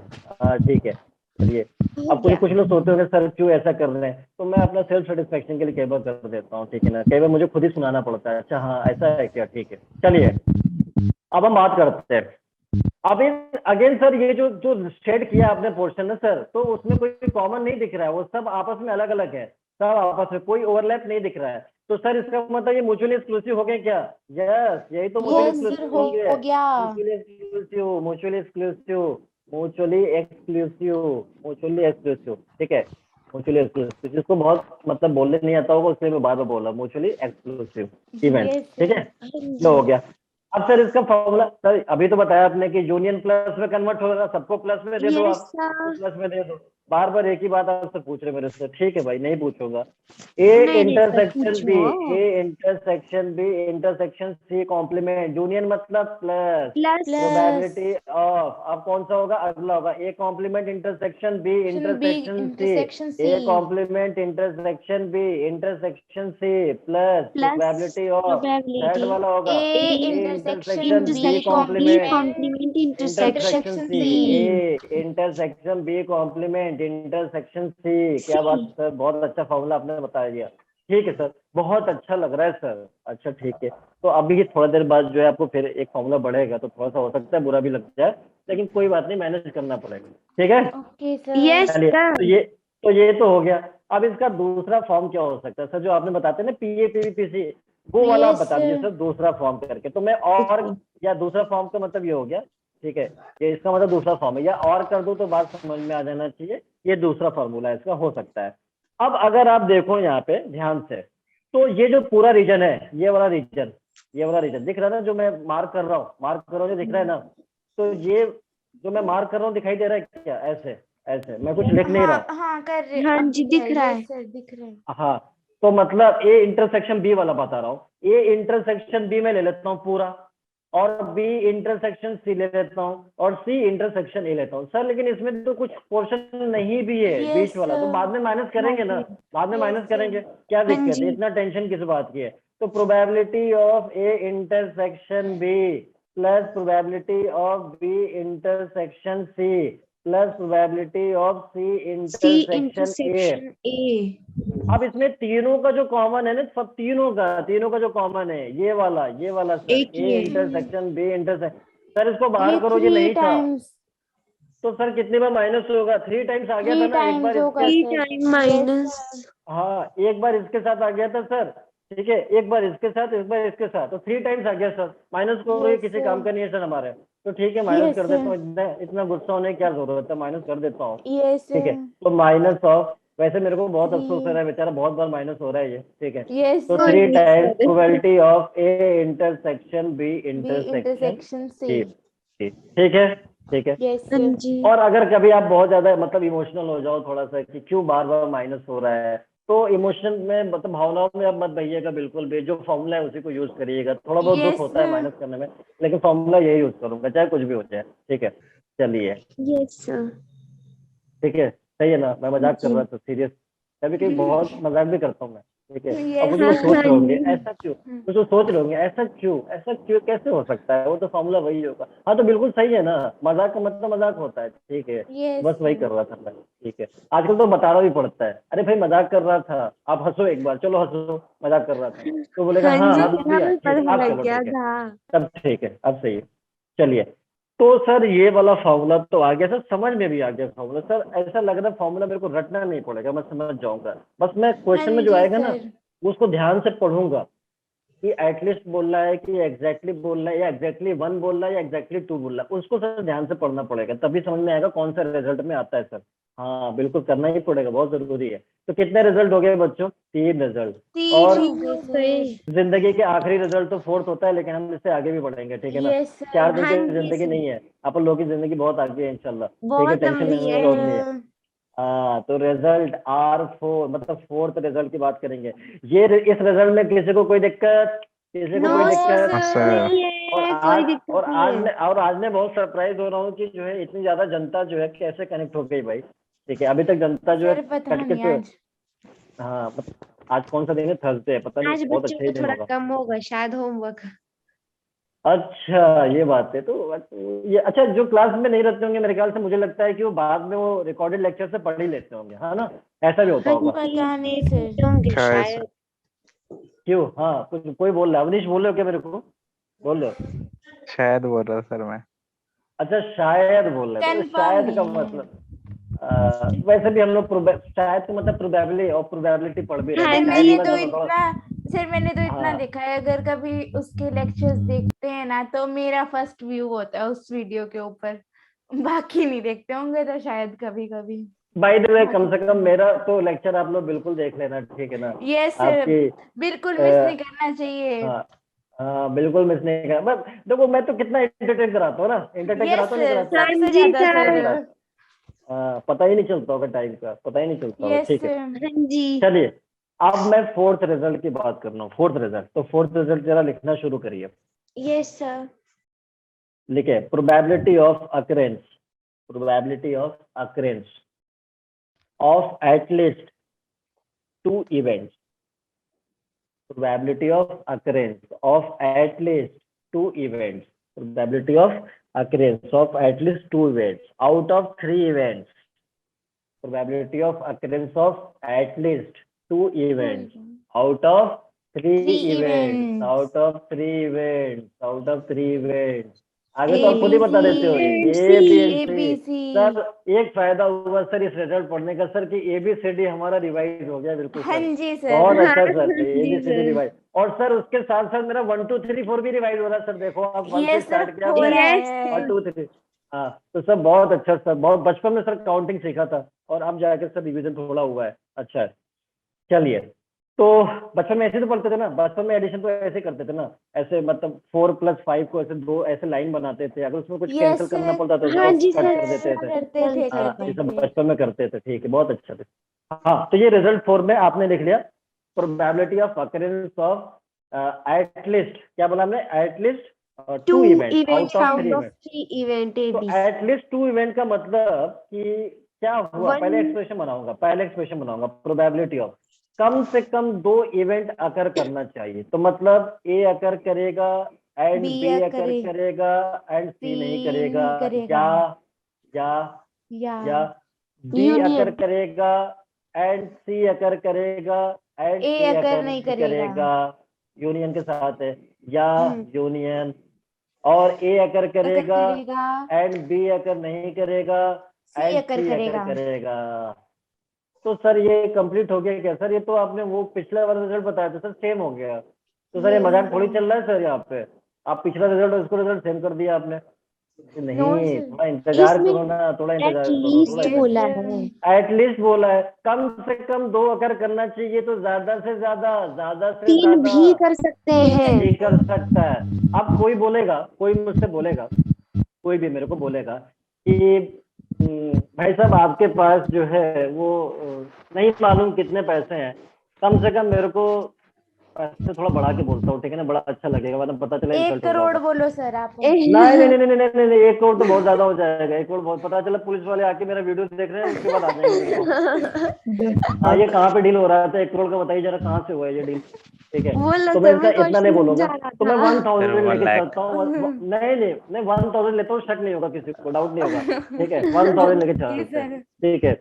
हाँ ठीक है, चलिए। हो अब गया। कुछ लोग सोचते होंगे सर क्यों ऐसा कर रहे हैं, तो मैं अपना सेल्फ सेटिस्फेक्शन के लिए कई बार कर देता हूँ, ठीक है ना, कई बार मुझे खुद ही सुनाना पड़ता है, अच्छा हाँ ऐसा है क्या, ठीक है चलिए। अब हम बात करते हैं, अब इन अगेन सर, ये जो जो शेड किया आपने पोर्शन है सर, तो उसमें कोई कॉमन नहीं दिख रहा है, वो सब आपस में अलग अलग है, सब आपस में कोई ओवरलैप नहीं दिख रहा है, तो सर इसका मतलब ये म्यूचुअली एक्सक्लूसिव हो गए क्या, यस यही तो म्यूचुअली यस सर, एक्सक्लूसिव हो होंगे, गया। Mutually exclusive, mutually exclusive, mutually exclusive, mutually exclusive, ठीक है, म्यूचुअली एक्सक्लूसिव, जिसको बहुत मतलब बोलने नहीं आता होगा उसके लिए मैं बार बार बोल रहा हूँ, म्यूचुअली एक्सक्लूसिव इवेंट, यस ठीक सर। है, हाँ लो जी। हो गया। अब सर इसका फॉर्मूला सर अभी तो बताया आपने कि यूनियन प्लस में कन्वर्ट होगा, सबको प्लस में दे दो, यस आप सबको सर। प्लस में दे दो, बार बार एक ही बात आपसे पूछ रहे मेरे से, ठीक है भाई नहीं पूछूंगा। ए नहीं नहीं सर, इंटरसेक्शन बी, पूछो। A intersection B intersection C complement, union मतलब plus, plus. Plus probability of, अब कौन सा होगा, अगला होगा A complement intersection B B intersection C, intersection C, A complement intersection B intersection C plus plus probability of, third probability. वाला होगा A A intersection intersection B B intersection B complement complement intersection intersection intersection C, C. C. A intersection B complement intersection C, क्या सी। बात sir, बहुत अच्छा formula आपने बता दिया, ठीक है सर, बहुत अच्छा लग रहा है सर, अच्छा ठीक है। तो अभी थोड़ा देर बाद जो है आपको फिर एक फॉर्मूला बढ़ेगा, तो थोड़ा सा हो सकता है बुरा भी लग जाए, लेकिन कोई बात नहीं, मैनेज करना पड़ेगा, ठीक है। Okay sir. यस चलिए सर। तो ये तो हो गया। अब इसका दूसरा फॉर्म क्या हो सकता है सर, जो आपने बताते ना पीए पीवीपीसी, वो वाला आप यस बता दीजिए सर, दूसरा फॉर्म करके, तो मैं और, या दूसरा फॉर्म का मतलब ये हो गया, ठीक है, ये इसका मतलब दूसरा फॉर्म है, या और कर दूं तो बात समझ में आ जाना चाहिए, ये दूसरा फॉर्मूला इसका हो सकता है। अब अगर आप देखो यहाँ पे ध्यान से, तो ये जो पूरा रीजन है, ये वाला रीजन, ये वाला रीजन दिख रहा है ना, जो मैं मार्क कर रहा हूँ जो दिख रहा है ना, तो ये जो मैं मार्क कर रहा हूँ दिखाई दे रहा है क्या? ऐसे ऐसे मैं कुछ लिख नहीं रहा। हाँ कर रहे, हाँ अब जी, दिख रहा है। yes sir, दिख रहे हैं। हाँ, तो मतलब ए इंटरसेक्शन बी वाला बता रहा हूँ। ए इंटरसेक्शन बी में ले लेता हूँ पूरा, और बी इंटरसेक्शन सी ले लेता हूँ, और सी इंटरसेक्शन ए लेता हूँ। सर लेकिन इसमें तो कुछ पोर्शन नहीं भी है Yes, बीच वाला, तो sir. बाद में माइनस करेंगे ना, बाद में Yes, माइनस sir. करेंगे, क्या हाँ दिक्कत जी। है? इतना टेंशन किस बात की है? तो probability of A intersection B plus probability of B intersection C plus probability of C C intersection A. Intersection A. अब इसमें तीनों का जो कॉमन है ना, सब तीनों का जो कॉमन है ये वाला सर, एक ए ही है। Intersection B intersection. सर इसको बाहर ये करो, ये 3 नहीं था, times, तो सर कितनी बार माइनस होगा? 3 टाइम्स आ गया था 3 ना, एक times बार होगा इसके, 3 sir. Time Yes, minus. sir. हाँ एक बार इसके साथ आ गया था सर, ठीक है, एक बार इसके साथ, एक बार इसके साथ, तो 3 टाइम्स आ गया सर। माइनस को ये Yes, किसी sir. काम का नहीं है सर हमारे, तो ठीक है माइनस Yes, कर देता sir. हूँ, इतना गुस्सा होने की क्या जरूरत है, माइनस कर देता हूँ, Yes, ठीक है। sir. तो माइनस ऑफ, वैसे मेरे को बहुत अफसोस हो रहा है, 3. बेचारा बहुत बार माइनस हो रहा है ये, ठीक है। Yes, तो sir. 3 times sir. Probability of A intersection B B intersection intersection C, C. ठीक है, ठीक है। Yes, हाँ sir. जी। और अगर कभी आप बहुत ज्यादा मतलब इमोशनल हो जाओ थोड़ा सा कि क्यों बार बार माइनस हो रहा है, तो इमोशन में मतलब भावनाओं में अब मत बहिएगा बिल्कुल भी, जो फॉर्मूला है उसी को यूज करिएगा। थोड़ा बहुत दुख Yes, होता है sir. माइनस करने में, लेकिन फॉर्मूला यही यूज करूंगा चाहे कुछ भी हो जाए, ठीक है। चलिए, यस सर। ठीक है, सही है ना, मैं मजाक कर जी। रहा था सीरियस, कभी कभी बहुत मजाक भी करता हूँ मैं, ठीक है। और Yes, कुछ हाँ लोग सोच sir. रहे हाँ होंगे जी। ऐसा क्यों, कुछ लोग सोच रहे होंगे ऐसा क्यों कैसे हो सकता है, वो तो फॉर्मूला वही होगा। हाँ तो बिल्कुल सही है ना, मजाक का मतलब मजाक होता है, ठीक है। Yes, बस वही sir. कर रहा था मैं, ठीक है। आजकल तो बताना भी पड़ता है, अरे भाई मजाक कर रहा था, आप हंसो एक बार, चलो हंसो, मजाक कर रहा था, तो बोलेगा हाँ हाँ जी, हंस दिया, हमें ठीक है, पता अब लग चलो गया ठीक है, था। तब ठीक है, अब सही है। चलिए, तो सर ये वाला फॉर्मूला तो आ गया सर, समझ में भी आ गया फॉर्मूला सर, ऐसा लग रहा है फॉर्मूला मेरे को रटना नहीं पड़ेगा, मैं समझ जाऊंगा, बस मैं हाँ क्वेश्चन में जो जी आएगा ना सर. उसको ध्यान से पढ़ूंगा कि एटलीस्ट बोल रहा है कि एग्जैक्टली बोल रहा है, या एग्जैक्टली 1 बोल रहा है, या एग्जैक्टली 2 बोल रहा है, उसको सर ध्यान से पढ़ना पड़ेगा, तभी समझ में आएगा कौन सा रिजल्ट में आता है सर। हाँ बिल्कुल करना ही पड़ेगा, बहुत जरूरी है। तो कितने रिजल्ट हो गए बच्चों? 3 रिजल्ट। 3 और हो गए सर. जिंदगी के आखिरी रिजल्ट तो 4th होता है, लेकिन हम इससे आगे भी बढ़ेंगे, ठीक है ना। Yes, sir. 4 दिन हाँ की जी जिंदगी सर। नहीं है, अपन लोगों की जिंदगी बहुत आगे है इंशाल्लाह, ठीक है, बहुत टेंशन लंबी लेने की है। जरूरत नहीं है। हाँ तो रिजल्ट R4 मतलब 4th रिजल्ट की बात करेंगे। इस रिजल्ट में किसी को कोई दिक्कत, किसी को नो कोई सर, दिक्कत? sir. नहीं और है, कोई आज दिक्कत नहीं है। आज मैं बहुत सरप्राइज हो रहा हूँ कि जो है इतनी ज्यादा जनता जो है कैसे कनेक्ट हो गई भाई, ठीक है। अभी तक जनता जो है सर पता कट नहीं के, आज. हाँ आज कौन सा दिन है? थर्सडे है, पता नहीं, आज बहुत बच्चों अच्छा ही को दिन थोड़ा होगा। कम होगा शायद होमवर्क। अच्छा ये बात है, तो ये अच्छा, जो क्लास में नहीं रहते होंगे मेरे ख्याल से, मुझे लगता है कि वो बाद में वो रिकॉर्डेड लेक्चर से पढ़ ही लेते होंगे, है ना, ऐसा भी होता हाँ होगा। जी, पता नहीं देख सर. लेते होंगे शायद शायद। क्यों? हाँ कुछ कोई बोल रहा है, अवनीश बोल रहे हो क्या मेरे को? बोल रहे हो? शायद बोल रहा सर मैं। अच्छा शायद बोल रहे थे, तो कंफर्म शायद का नहीं है. मतलब वैसे भी हम लोग शायद का मतलब प्रोबेबिलिटी और प्रोबेबिलिटी पढ़ भी रहे हाँ थे, सर शायद जी मैंने वाला तो जो थोड़ा, इतना सर मैंने तो इतना हाँ देखा है, अगर कभी उसके लेक्चर्स देखते हैं ना तो मेरा फर्स्ट व्यू होता है उस वीडियो के ऊपर, बाकी नहीं देखते होंगे तो शायद कभी कभी। बाय द वे कम बाकी से कम मेरा तो लेक्चर आप लोग बिल्कुल देख लेना, ठीक है ना। यस सर, आपकी बिल्कुल मिस अ, नहीं करना चाहिए. हाँ हाँ बिल्कुल मिस नहीं करा, बस देखो मैं तो कितना एंटरटेन कराता हूँ ना, एंटरटेन यस कराता हूँ, नहीं सर, कराता? हाँ सबसे जी ज्यादा बहुत सर। सर. कराता, पता ही नहीं चलता होगा टाइम का, पता ही नहीं चलता होगा, यस ठीक है। सर. हाँ जी। चलिए, अब मैं 4th रिजल्ट की बात कर रहा हूँ, 4th रिजल्ट, तो 4th रिजल्ट जरा लिखना शुरू करिए। Yes sir. लिखे, probability of occurrence, probability of occurrence of at least 2 events, probability of occurrence of at least 2 events, probability of occurrence of at least 2 events out of 3 events, probability of occurrence of at least 2 events out of 3 3 events, events. out of 3 events, out of 3 events। आगे तो A आप खुद B ही बता देते हो, C, A B and A B C. C. Sir एक फायदा हुआ सर इस रिजल्ट पढ़ने का सर, कि ABCD हमारा रिवाइज हो गया बिल्कुल हाँ सर, जी सर. बहुत हाँ अच्छा सर, हाँ जी ABCD सर। रिवाइज। और सर उसके साथ साथ मेरा 1 2 3 4 भी रिवाइज हो रहा है सर, देखो आप 1 से यस सर, स्टार्ट किया हो आपने रहा यस है. और 2 3, हाँ तो सर बहुत अच्छा सर, बहुत बचपन में सर काउंटिंग सीखा था, और अब जाकर सर रिवीजन थोड़ा हुआ है, अच्छा है। चलिए, तो बचपन में ऐसे तो पढ़ते थे ना, बचपन में एडिशन तो ऐसे करते थे ना, ऐसे मतलब 4+5 को ऐसे दो ऐसे लाइन बनाते थे, अगर उसमें कुछ कैंसिल करना पड़ता था हाँ तो जी कट सर, कर देते थे। करते थे हाँ करते ये सब थे। बचपन में करते थे, ठीक है, बहुत अच्छा थे। हाँ तो ये रिजल्ट 4 में आपने लिख लिया, probability of occurrence of at least, क्या बोला हमने, at least 2 event out of 3 event. 3 event तो एटलीस्ट 2 इवेंट का मतलब कि क्या हुआ, पहले One- एक्सप्रेशन बनाऊंगा प्रोबेबिलिटी ऑफ कम से कम 2 इवेंट अकर करना चाहिए, तो मतलब ए अकर करेगा एंड B बी अकर करे, करेगा एंड सी C नहीं नहीं करेगा, करेगा। या या बी Union. अकर करेगा एंड सी अकर करेगा एंड A ए अकर अकर नहीं नहीं करेगा। करेगा, यूनियन के साथ है, या हम्म। यूनियन, और ए अकर अकर करेगा करेगा, एंड बी अकर नहीं करेगा C एंड अकर सी अकर करेगा। करेगा। तो सर ये कंप्लीट हो गया क्या सर? ये तो आपने वो पिछला वाला रिजल्ट बताया था सर, सेम हो गया। तो सर ये Yes, मजाक थोड़ी sir. चल रहा है सर, यहाँ पे आप पिछला रिजल्ट और इसको रिजल्ट सेम कर दिया आपने। नहीं No, sir. थोड़ा इंतजार इसमें करो ना, थोड़ा इंतजार करो, एटलीस्ट थोड़ा Yes, बोला sir. है, एटलीस्ट बोला है, कम से कम 2 अगर करना चाहिए, तो ज्यादा से ज्यादा 3 भी कर सकते हैं। नहीं कर सकता है। अब कोई बोलेगा, कोई मुझसे बोलेगा, कोई भी मेरे को बोलेगा कि भाई साहब आपके पास जो है वो नहीं मालूम कितने पैसे हैं, कम से कम मेरे को पैसे थोड़ा बढ़ा के बोलता हूँ, ठीक है ना, बड़ा अच्छा लगेगा, मतलब पता चला 1 इंसल्ट हो करोड़ रहा था। बोलो सर आप। नहीं नहीं नहीं नहीं नहीं नहीं नहीं, 1 करोड़ तो बहुत ज्यादा हो जाएगा, 1 करोड़ बहुत, पता चला पुलिस वाले आके मेरा वीडियो देख रहे हैं, उसके बाद आ जाएंगे मेरे को। हाँ ये कहाँ पे डील हो रहा था, 1 करोड़ का बताइए जरा, कहाँ से हुआ है ये डील? ठीक है बोला तो मैं सर, मैं इतना नहीं क्वेश्चन बोलूंगा, जा रहा तो मैं था। 1000 1 लेके लाख। चलता हूँ। नहीं नहीं नहीं 1000 लेता हूँ, शक नहीं होगा किसी को, डाउट नहीं होगा, ठीक है 1000 लेके चलते हैं, ठीक है।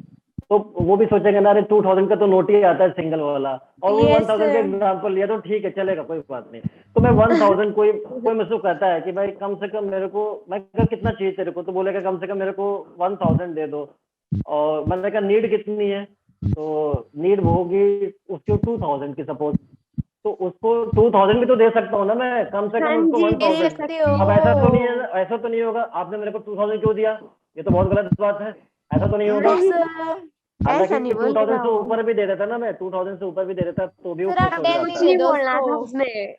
तो वो भी सोचेंगे ना, अरे 2000 का तो नोट ही आता है सिंगल वाला, और वो Yes, 1000 का sir. एग्जाम्पल लिया, तो ठीक है चलेगा, कोई बात नहीं। तो मैं 1000, कोई मुझसे कहता है कि भाई कम से कम मेरे को, मैं कहा कितना चाहिए तेरे को, तो बोलेगा कम से कम मेरे को 1000 दे दो, और मैंने कहा नीड कितनी है, तो नीड होगी उसको 2000 की सपोज, तो उसको 2000 भी तो दे सकता हूँ ना मैं, कम से हाँ कम उसको जी, 1000। दे सकते अब ऐसा तो नहीं हो। है, ऐसा तो नहीं होगा आपने मेरे को 2000 क्यों दिया, ये तो बहुत गलत बात है, ऐसा तो नहीं होगा। No, sir. हालांकि ऐसा नहीं बोल 2000 रहा से हूँ। ऊपर भी दे देता ना मैं, 2000 से ऊपर भी दे देता तो भी वो सर, खुश आप हो 10 जाता। नहीं कुछ दे नहीं दो बोलना था उसको। उसमें,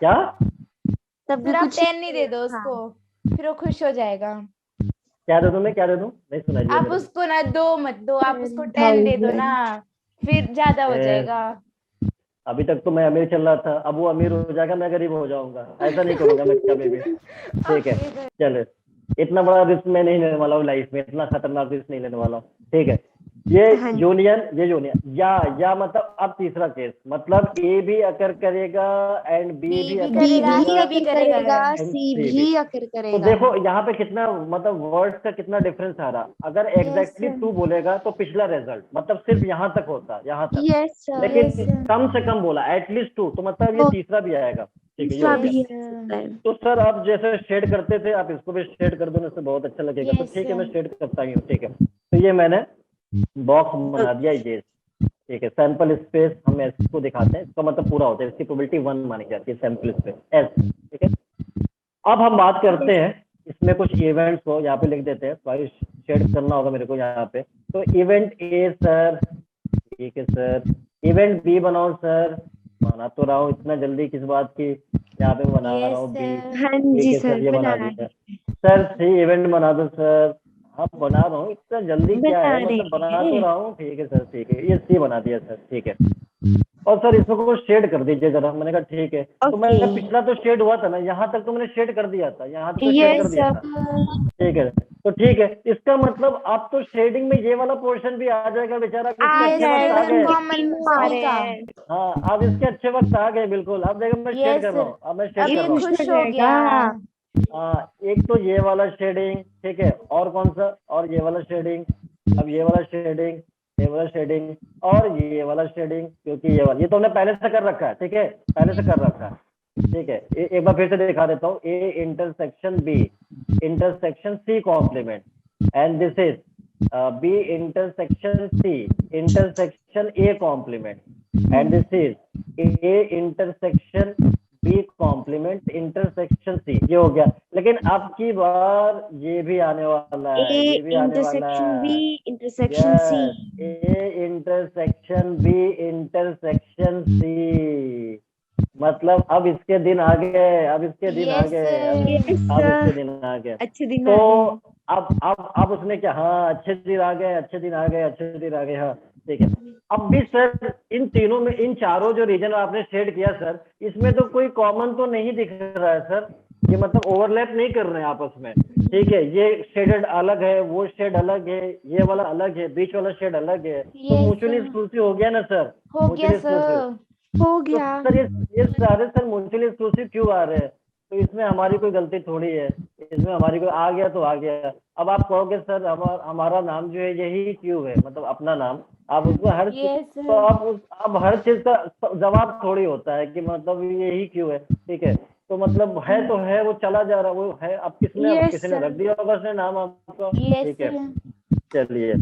क्या तब भी सर आप कुछ 10 नहीं दे दो हाँ। उसको, फिर वो खुश हो जाएगा। क्या दे दूं मैं, क्या दे दूं, नहीं सुनाई दिया आप मेरे उसको ना 2 मत दो, आप उसको 10 दे दो ना, फिर ज्यादा हो ए, जाएगा। अभी तक तो मैं अमीर चल रहा था, अब वो अमीर हो जाएगा, मैं गरीब हो जाऊंगा, ऐसा नहीं करूंगा मैं कभी भी, ठीक है। Okay, चले, इतना बड़ा रिस्क मैं नहीं लेने वाला हूँ लाइफ में, इतना खतरनाक रिस्क नहीं लेने वाला हूँ, ठीक है। ये हाँ जी। यूनियन, ये यूनियन, या मतलब अब तीसरा केस, मतलब ए भी अकर करेगा एंड बी B भी भी अकर बी करेगा, भी करेगा, C भी अकर करेगा। करेगा, and सी C भी अकर तो करेगा। देखो यहाँ पे कितना मतलब वर्ड्स का कितना डिफरेंस आ रहा, अगर एग्जैक्टली sir. 2 बोलेगा तो पिछला रिजल्ट मतलब सिर्फ यहाँ तक होता, यहाँ तक, यस सर, लेकिन Yes, sir. कम से कम बोला एटलीस्ट 2, तो मतलब ये तो तीसरा भी आएगा, ठीक है, ये तीसरा हो गया। भी Yes, है। तो सर आप जैसे शेड करते थे, आप इसको भी शेड कर दो ना, इससे बहुत अच्छा लगेगा, तो Yes, ठीक है मैं sir. शेड करता ही हूँ, ठीक है। तो ये मैंने बॉक्स बना दिया ये, ठीक है, सैंपल स्पेस हम इसको दिखाते हैं, इसका मतलब पूरा होता है, इसकी प्रोबेबिलिटी 1 मानी जाती है सैंपल स्पेस एस, ठीक है। अब हम बात करते हैं इसमें कुछ इवेंट्स को, यहाँ पे लिख देते हैं, सॉरी शेड करना होगा मेरे को यहाँ पे। तो इवेंट ए सर, ठीक है सर, इवेंट बी बनाओ सर, बना तो रहा हूँ, इतना जल्दी किस बात की, यहाँ पे बना Yes, रहा हूँ बी, sir. हाँ ठीक जी है सर, सर, ये बना बना दिया सर, सी इवेंट बना दो सर, हाँ बना रहा हूँ, इतना जल्दी क्या है, रहे मतलब बना तो हैं। रहा हूँ, ठीक है सर, ठीक है, ये सी बना दिया सर, ठीक है। और सर इसमें को शेड कर दीजिए जरा, मैंने कहा ठीक है। तो मैं ओके। पिछला तो शेड हुआ था ना, यहाँ तक तो मैंने शेड कर दिया था, यहाँ तक तो शेड कर यस दिया सर, था, ठीक है। तो ठीक है, इसका मतलब अब तो शेडिंग में ये वाला पोर्शन भी आ जाएगा बेचारा, अब इसके अच्छे वक्त आ गए। Common आ सभी रहे का। हैं। हाँ अब इसके अच्छे वक्त आ गए, बिल्कुल, अब देखो मैं शेड Yes, कर रहा sir. हूँ, अब मैं शेड अब कर ये रहा हूँ। खुश हो गया। हाँ एक तो ये वाला शेडिंग, ठीक है, और कौन सा, और ये वाला शेडिंग, अब ये वाला शेडिंग, ये वाला शेडिंग, और ये वाला शेडिंग, क्योंकि ये वाला, ये तो हमने पहले से कर रखा है, ठीक है, पहले से कर रखा है, ठीक है। एक बार फिर से दिखा देता हूँ, A intersection B intersection C complement, and this is B intersection C intersection A complement, and this is A intersection B complement intersection C, ये हो गया। लेकिन अब की बार ये भी आने वाला है, ए ये भी आने वाला इंटरसेक्शन बी है। Intersection C. A intersection B intersection C, मतलब अब इसके दिन आ गए, अब इसके दिन आ Yes, गए, Yes, अब इसके sir. दिन आ गए। अच्छे दिन तो आ गए। अब उसने क्या, हाँ अच्छे दिन आ गए, अच्छे दिन आ गए, अच्छे दिन आ गए, हाँ ठीक है। अब भी सर इन तीनों में, इन चारों जो रीजन आपने शेड किया सर, इसमें तो कोई कॉमन तो नहीं दिख रहा है सर, ये मतलब ओवरलैप नहीं कर रहे हैं आपस में, ठीक है। ये शेडेड अलग है, वो शेड अलग है, ये वाला अलग है, बीच वाला शेड अलग है, तो Yes, म्यूचुअली sir. एक्सक्लूसिव हो गया ना सर, हो गया म्यूचुअली एक्सक्लूसिव। सर। हो तो गया। सर ये सारे सर म्यूचुअली एक्सक्लूसिव क्यों आ रहे हैं? तो इसमें हमारी कोई गलती थोड़ी है, इसमें हमारी कोई, आ गया तो आ गया। अब आप कहोगे सर हमारा नाम जो है यही क्यों है, मतलब अपना नाम, आप उसको हर चीज, Yes, तो sir. अब हर चीज का जवाब थोड़ी होता है कि मतलब यही क्यों है, ठीक है। तो मतलब है तो है, वो चला जा रहा है, वो है। अब किसने, Yes, किसी ने sir. रख दिया होगा उसने नाम आपका, Yes, ठीक है। sir. चलिए,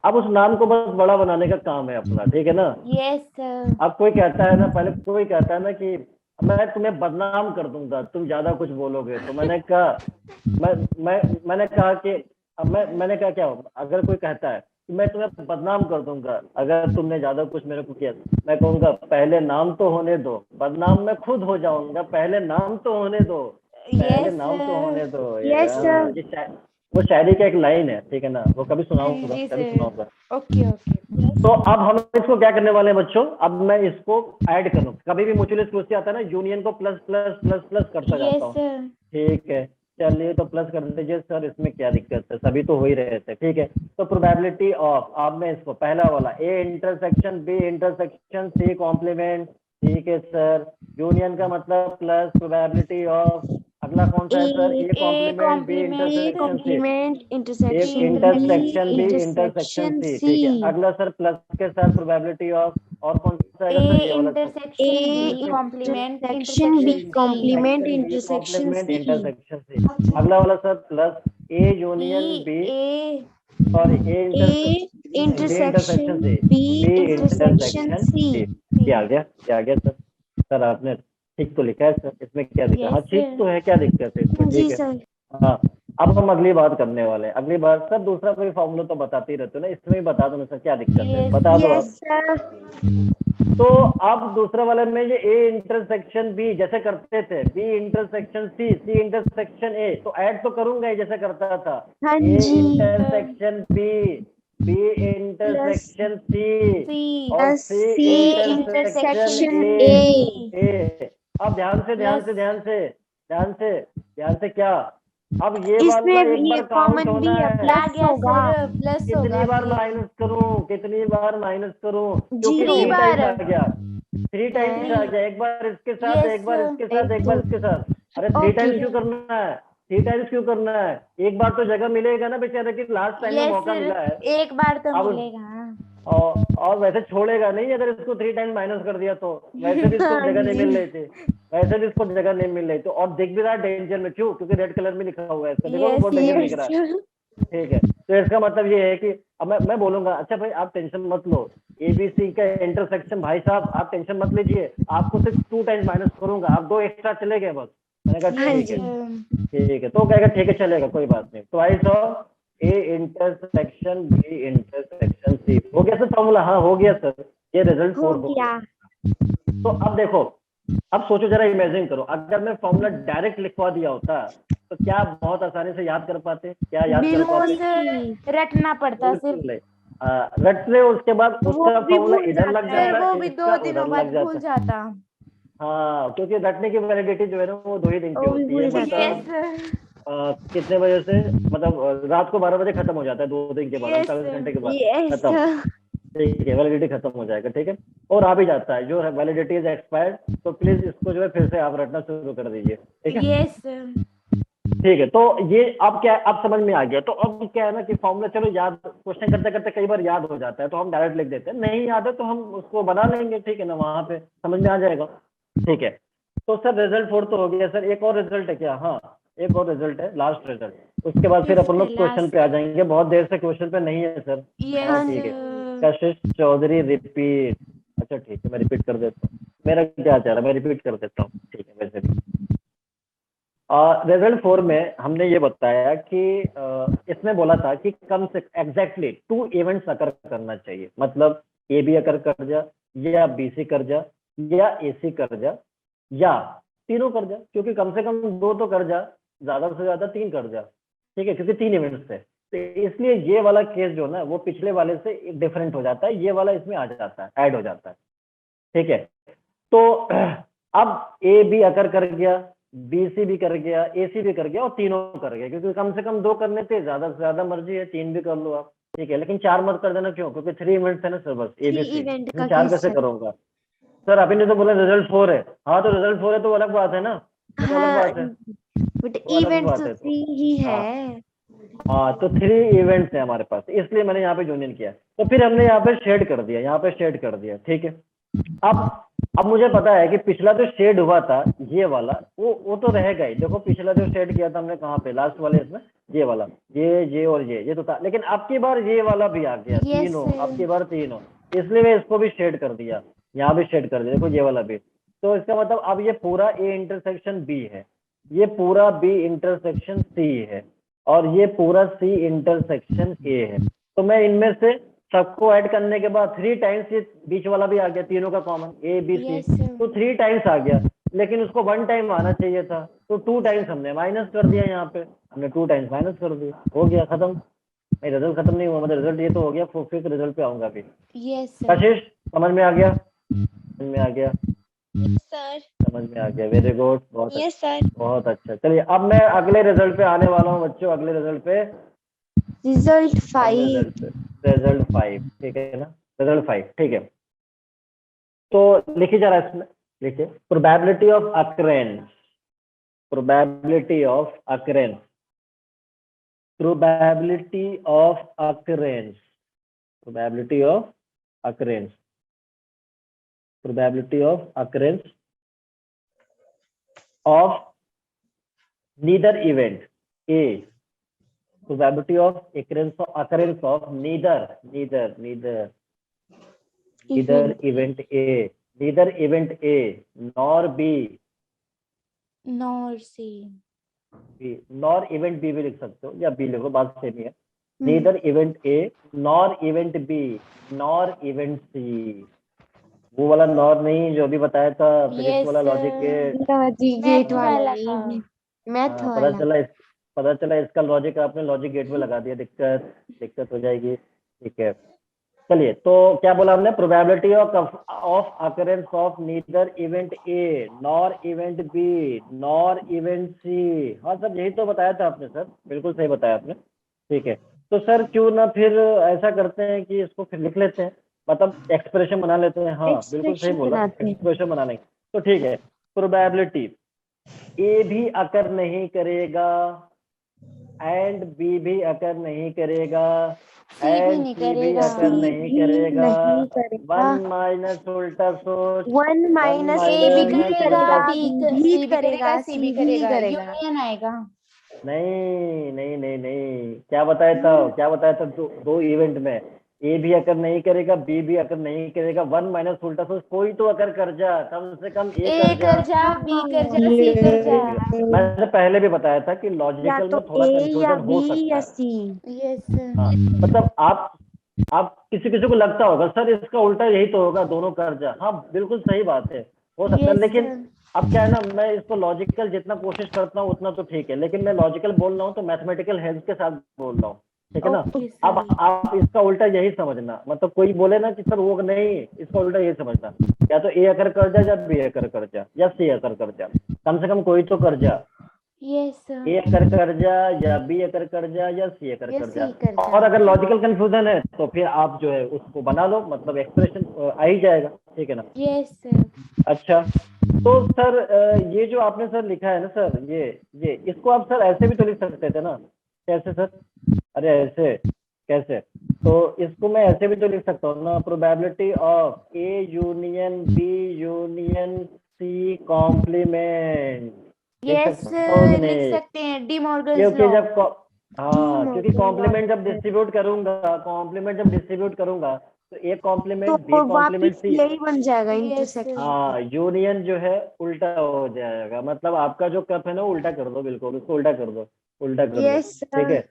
अब उस नाम को बस बड़ा बनाने का काम है अपना, ठीक है ना। Yes, sir. अब कोई कहता है ना, पहले कोई कहता है ना कि मैं तुम्हें बदनाम कर दूंगा, तुम ज्यादा कुछ बोलोगे, तो मैंने कहा, मैंने कहा कि, अब मैंने कहा क्या, अगर कोई कहता है कि मैं तुम्हें बदनाम कर दूंगा अगर तुमने ज्यादा कुछ मेरे को किया, मैं कहूंगा पहले नाम तो होने दो, बदनाम मैं खुद हो जाऊंगा, पहले नाम तो होने दो, पहले Yes, नाम तो होने sir. दो। Yes, sir. ये वो शायरी का एक लाइन है, ठीक है ना, वो कभी सुनाऊंगा, जी कभी sir. सुनाऊंगा। Okay, okay. तो अब हम इसको क्या करने वाले हैं बच्चों, अब मैं इसको ऐड करूं, कभी भी म्यूचुअल एक्सक्लूसिव आता है ना, यूनियन को प्लस प्लस प्लस प्लस करता Yes, जाता हूँ, sir. ठीक है। चलिए तो प्लस कर दीजिए सर, इसमें क्या दिक्कत है, सभी तो हो ही रहे थे, ठीक है। तो प्रोबेबिलिटी ऑफ, अब मैं इसको पहला वाला A intersection B intersection C complement, ठीक है सर, यूनियन का मतलब प्लस प्रोबेबिलिटी ऑफ, अगला कौन सा है sir, A complement B A intersection C, complement एक intersection intersection B B intersection intersection C, C. ठीक है। अगला सर प्लस के साथ प्रोबेबिलिटी ऑफ, और कौन सा आएगा सर, A ये वाला sir, intersection B A complement intersection B intersection C. complement B intersection complement C. Intersection C. अगला वाला sir plus A union E B, A sorry A A intersection intersection C, B B intersection intersection C. C. क्या आ गया, क्या आ गया sir, sir आपने ठीक तो लिखा है सर, इसमें क्या दिक्कत, हाँ Yes, ठीक sir. तो है, क्या दिक्कत है इसमें, जी ठीक है। सर। हाँ, अब हम अगली बात करने वाले हैं। अगली बार सर दूसरा कोई फॉर्मूला तो बताते ही रहते हो ना, इसमें भी बता दो ना सर, क्या दिक्कत है, Yes. बता दो यस आप। सर। तो अब दूसरा वाले में ये ए इंटरसेक्शन बी जैसे करते थे, B intersection C, C intersection A, तो ऐड तो करूंगा ही जैसे करता था, हाँ ए जी। Intersection B, B intersection C, C और plus C C intersection intersection A, A. A. अब ध्यान से ध्यान से Plus ध्यान से ध्यान से ध्यान से, क्या अब ये वाला इसमें एक ये बार काउंट कॉमन होना भी है, है, आ प्लस गया होगा। सर, प्लस कितनी होगा बार फिर माइनस करूं, कितनी बार माइनस करूं, क्योंकि जीरो। 3 टाइम्स आ बार। गया, 3 टाइम्स आ Three. गया, एक बार इसके साथ, Yes, एक बार sir. इसके साथ, एक बार इसके साथ। अरे 3 Okay. टाइम्स क्यों करना है, 3 टाइम्स क्यों करना है, एक बार तो जगह मिलेगा ना बेचारे की, लास्ट टाइम में Yes, मौका sir. मिला है। एक बार तो अब मिलेगा। और वैसे छोड़ेगा नहीं अगर इसको 3 टाइम्स माइनस कर दिया तो, वैसे भी इसको हाँ जगह नहीं जी। मिल रही थी, वैसे भी इसको जगह नहीं मिल रही थी, और दिख भी रहा है डेंजर में, क्यों, क्योंकि रेड कलर में लिखा हुआ है इसका, देखो Yes, बहुत डेंजर दिख यस रहा है, सर। ठीक है। तो इसका मतलब ये है कि अब मैं बोलूंगा, अच्छा भाई आप टेंशन मत लो, एबीसी का इंटरसेक्शन भाई साहब आप टेंशन मत लीजिए, आपको सिर्फ 2 टाइम्स माइनस करूंगा, आप 2 एक्स्ट्रा चले गए बस। मैंने कहा हाँ ठीक जी। है, ठीक है, तो कहेगा ठीक है चलेगा, कोई बात नहीं। Twice of A intersection B intersection C, हो गया सर फॉर्मूला, हाँ हो गया सर, ये रिजल्ट 4 हो हो गया। गया। तो अब देखो, अब सोचो जरा, इमेजिन करो, अगर मैं फॉर्मूला डायरेक्ट लिखवा दिया होता तो क्या आप बहुत आसानी से याद कर पाते, क्या याद कर बिल्कुल पाते? सर, रटना पड़ता सिर्फ। बिल्कुल नहीं। रट ले, उसके बाद वो उसका भी फॉर्मूला भूल इधर लग जाता है। फिर जाता वो है, भी इसका 2 दिनों उधर बाद लग भूल जाता। जाता। हाँ, क्योंकि रटने की वैलिडिटी जो है ना वो 2 ही दिन की वो भी होती भूल है, जाता है। Yes, sir. कितने बजे से, मतलब रात को 12 बजे खत्म हो जाता है, 2 दिन के बाद, Yes, 48 घंटे के बाद यस खत्म, सर। ठीक है, वैलिडिटी खत्म हो जाएगा, ठीक है। और आ भी जाता है जो वैलिडिटी इज एक्सपायर्ड, तो प्लीज इसको जो है फिर से आप रटना शुरू कर दीजिए, ठीक है। Yes, sir. ठीक है, तो ये अब क्या है, अब समझ में आ गया। तो अब क्या है ना कि फॉर्मूला चलो याद, क्वेश्चन करते करते कई बार याद हो जाता है तो हम डायरेक्ट लिख देते हैं, नहीं याद है तो हम उसको बना लेंगे, ठीक है ना, वहां पे समझ में आ जाएगा, ठीक है। तो सर रिजल्ट 4 तो हो गया सर, एक और रिजल्ट है क्या? हाँ, एक और रिजल्ट है, लास्ट रिजल्ट, उसके बाद फिर अपन लोग क्वेश्चन पे आ जाएंगे, बहुत देर से क्वेश्चन पे नहीं है सर। Yes, हाँ ठीक है, sir. कशिश चौधरी रिपीट, अच्छा ठीक है मैं रिपीट कर देता हूँ। मेरा क्या चाह रहा है, मैं रिपीट कर देता हूँ, ठीक है। वैसे भी रिजल्ट 4 में हमने ये बताया कि इसमें बोला था कि कम से एग्जैक्टली 2 इवेंट्स अकर करना चाहिए, मतलब ए बी अकर कर जा, या बी सी कर जा, या ए सी कर जा, या तीनों कर जा, क्योंकि कम से कम 2 तो कर जा, ज्यादा से ज्यादा 3 कर जा, ठीक है, क्योंकि 3 इवेंट्स थे। तो इसलिए ये वाला केस जो ना वो पिछले वाले से डिफरेंट हो जाता है, ये वाला इसमें आ जाता है, ऐड हो जाता है, ठीक है। तो अब ए बी अकर कर गया, बी सी भी कर गया, ए सी भी कर गया, और तीनों कर गया, क्योंकि कम से कम 2 करने थे, ज्यादा से ज्यादा मर्जी है 3 भी कर लो आप, ठीक है। लेकिन 4 मत कर देना, क्यों? क्योंकि 3 इवेंट्स है ना सर, बस ए बी सी, इवेंट का 4 कैसे केस करूंगा सर? अभी ने तो बोला रिजल्ट 4 है, हाँ तो रिजल्ट 4 है तो अलग बात है ना, तो अलग हाँ, बात है, बट तो अलग इवेंट बात तो है। तो 3 ही हाँ है। हाँ, तो 3 इवेंट्स है हमारे पास, इसलिए मैंने यहाँ पे यूनियन किया। तो फिर हमने यहाँ पे शेड कर दिया, यहाँ पे शेड कर दिया, ठीक है। अब मुझे पता है कि पिछला जो शेड हुआ था ये वाला, वो तो रहेगा ही। देखो पिछला जो शेड किया था हमने कहाँ पे, लास्ट वाले इसमें, ये वाला, ये और ये तो था, लेकिन अब की बार ये वाला भी आ गया, Yes, तीनों, sir. अब की बार तीनों, इसलिए मैं इसको भी शेड कर दिया, यहाँ भी शेड कर दिया, देखो ये वाला भी। तो इसका मतलब अब ये पूरा ए इंटरसेक्शन बी है, ये पूरा बी इंटरसेक्शन सी है, और ये पूरा सी इंटरसेक्शन ए है। तो मैं इनमें से सबको ऐड करने के बाद 3 टाइम्स ये बीच वाला भी आ गया, तीनों का common, A B C, Yes, sir. तो 3 टाइम्स आ गया, लेकिन उसको 1 टाइम आना चाहिए था, तो 2 टाइम्स हमने माइनस कर दिया, यहाँ पे हमने 2 टाइम्स माइनस कर दिया, हो गया खत्म। नहीं, रिजल्ट खत्म नहीं हुआ, मतलब रिजल्ट ये तो हो गया, फिर रिजल्ट पे आऊंगा अभी। Yes, sir. कशिश समझ में आ गया? समझ में आ गया? सर समझ में आ गया, वेरी गुड, बहुत अच्छा, यस सर। बहुत अच्छा। चलिए अब मैं अगले रिजल्ट पे आने वाला हूँ बच्चों, अगले रिजल्ट पे, रिजल्ट अगले 5। रिजल्ट पे, रिजल्ट 5, ठीक है ना, रिजल्ट 5, ठीक है। तो लिखिए जरा इसमें, लिखिए probability of occurrence, probability of occurrence, probability of occurrence, probability of occurrence, probability of occurrence of neither event A, probability of occurrence of neither event A, neither event A nor B, Nor C. nor event B भी लिख सकते हो, या B लिखो, बात same ही है। neither event A nor event B nor event C, वो वाला नॉर नहीं जो अभी बताया था, फिजिक्स Yes, वाला sir. लॉजिक के, लॉजिक Math गेट वाला वाला नहीं, था. मैथ पता वाला। चला इसका लॉजिक आपने लॉजिक गेट में लगा दिया, दिक्कत हो जाएगी, ठीक है। चलिए, तो क्या बोला हमने, probability of occurrence of neither event A nor event B nor event C. हाँ सर, यही तो बताया था आपने सर, बिल्कुल सही बताया आपने, ठीक है। तो सर क्यों ना फिर ऐसा करते हैं कि इसको फिर लिख लेते हैं, मतलब एक्सप्रेशन बना लेते हैं। हाँ बिल्कुल सही Expression बोला, बनाते हैं। एक्सप्रेशन बना लेंगे, तो ठीक है। प्रोबेबिलिटी ए भी अकर नहीं करेगा, एंड बी भी अकर नहीं करेगा, C भी एंड नहीं सी भी करेगा. अकर C नहीं भी करेगा, नहीं करेगा। 1 माइनस उल्टा सोच, 1 माइनस A भी माइनस करेगा, उल्टा, C भी करेगा, C भी करेगा, करेगा। यूनियन आएगा. नहीं नहीं नहीं नहीं, क्या बताया था, दो इवेंट में ए भी अकर नहीं करेगा, बी भी अकर नहीं करेगा, 1 माइनस उल्टा सोच, कोई तो अकर कर जा, कम से कम ए A कर जा। कर जा, B कर जा, C कर जा. मैंने पहले भी बताया था कि या लॉजिकल तो में थोड़ा A या कंफ्यूजन B हो सकता या है। C। Yes, sir. हाँ, मतलब आप किसी को लगता होगा सर इसका उल्टा यही तो होगा, दोनों कर जा, हाँ बिल्कुल सही बात है, हो सकता है। Yes, लेकिन sir. अब क्या है ना, मैं इसको लॉजिकल जितना कोशिश करता हूँ उतना तो ठीक है, लेकिन मैं लॉजिकल बोल रहा हूँ तो मैथमेटिकल हेल्प के साथ बोल रहा हूँ, ठीक है ना। Okay, अब sir. आप इसका उल्टा यही समझना, मतलब कोई बोले ना कि सर वो नहीं, इसका उल्टा यही समझना, या तो ए अकर कर जा, या बी अकर कर जा, या सी अकर कर जा, कम से कम कोई तो कर जा, Yes, sir. ए अकर कर जा, या बी अकर कर जा, या सी अकर या कर C जा। कर जा. और अगर लॉजिकल कंफ्यूजन है तो फिर आप जो है उसको बना लो, मतलब एक्सप्रेशन आ ही जाएगा, ठीक है ना। Yes, sir. अच्छा, तो सर ये जो आपने सर लिखा है ना सर, ये इसको आप सर ऐसे भी तो लिख सकते थे ना, कैसे सर? अरे ऐसे कैसे? तो इसको मैं ऐसे भी तो लिख सकता हूँ ना, probability of A union B union C complement, Yes, कि लिख नहीं? सकते हैं, डी मॉर्गन्स क्योंकि लॉ. हाँ, क्योंकि कॉम्प्लीमेंट जब डिस्ट्रीब्यूट करूंगा तो ए कॉम्प्लीमेंट तो बी वो कॉम्प्लीमेंट वापिस सी। यही बन जाएगा Yes, इंटरसेक्शन। हाँ, यूनियन जो है उल्टा हो जाएगा, मतलब आपका जो कप है ना उल्टा कर दो, बिल्कुल उसको उल्टा कर दो, उल्टा कर दो। यस ठीक है,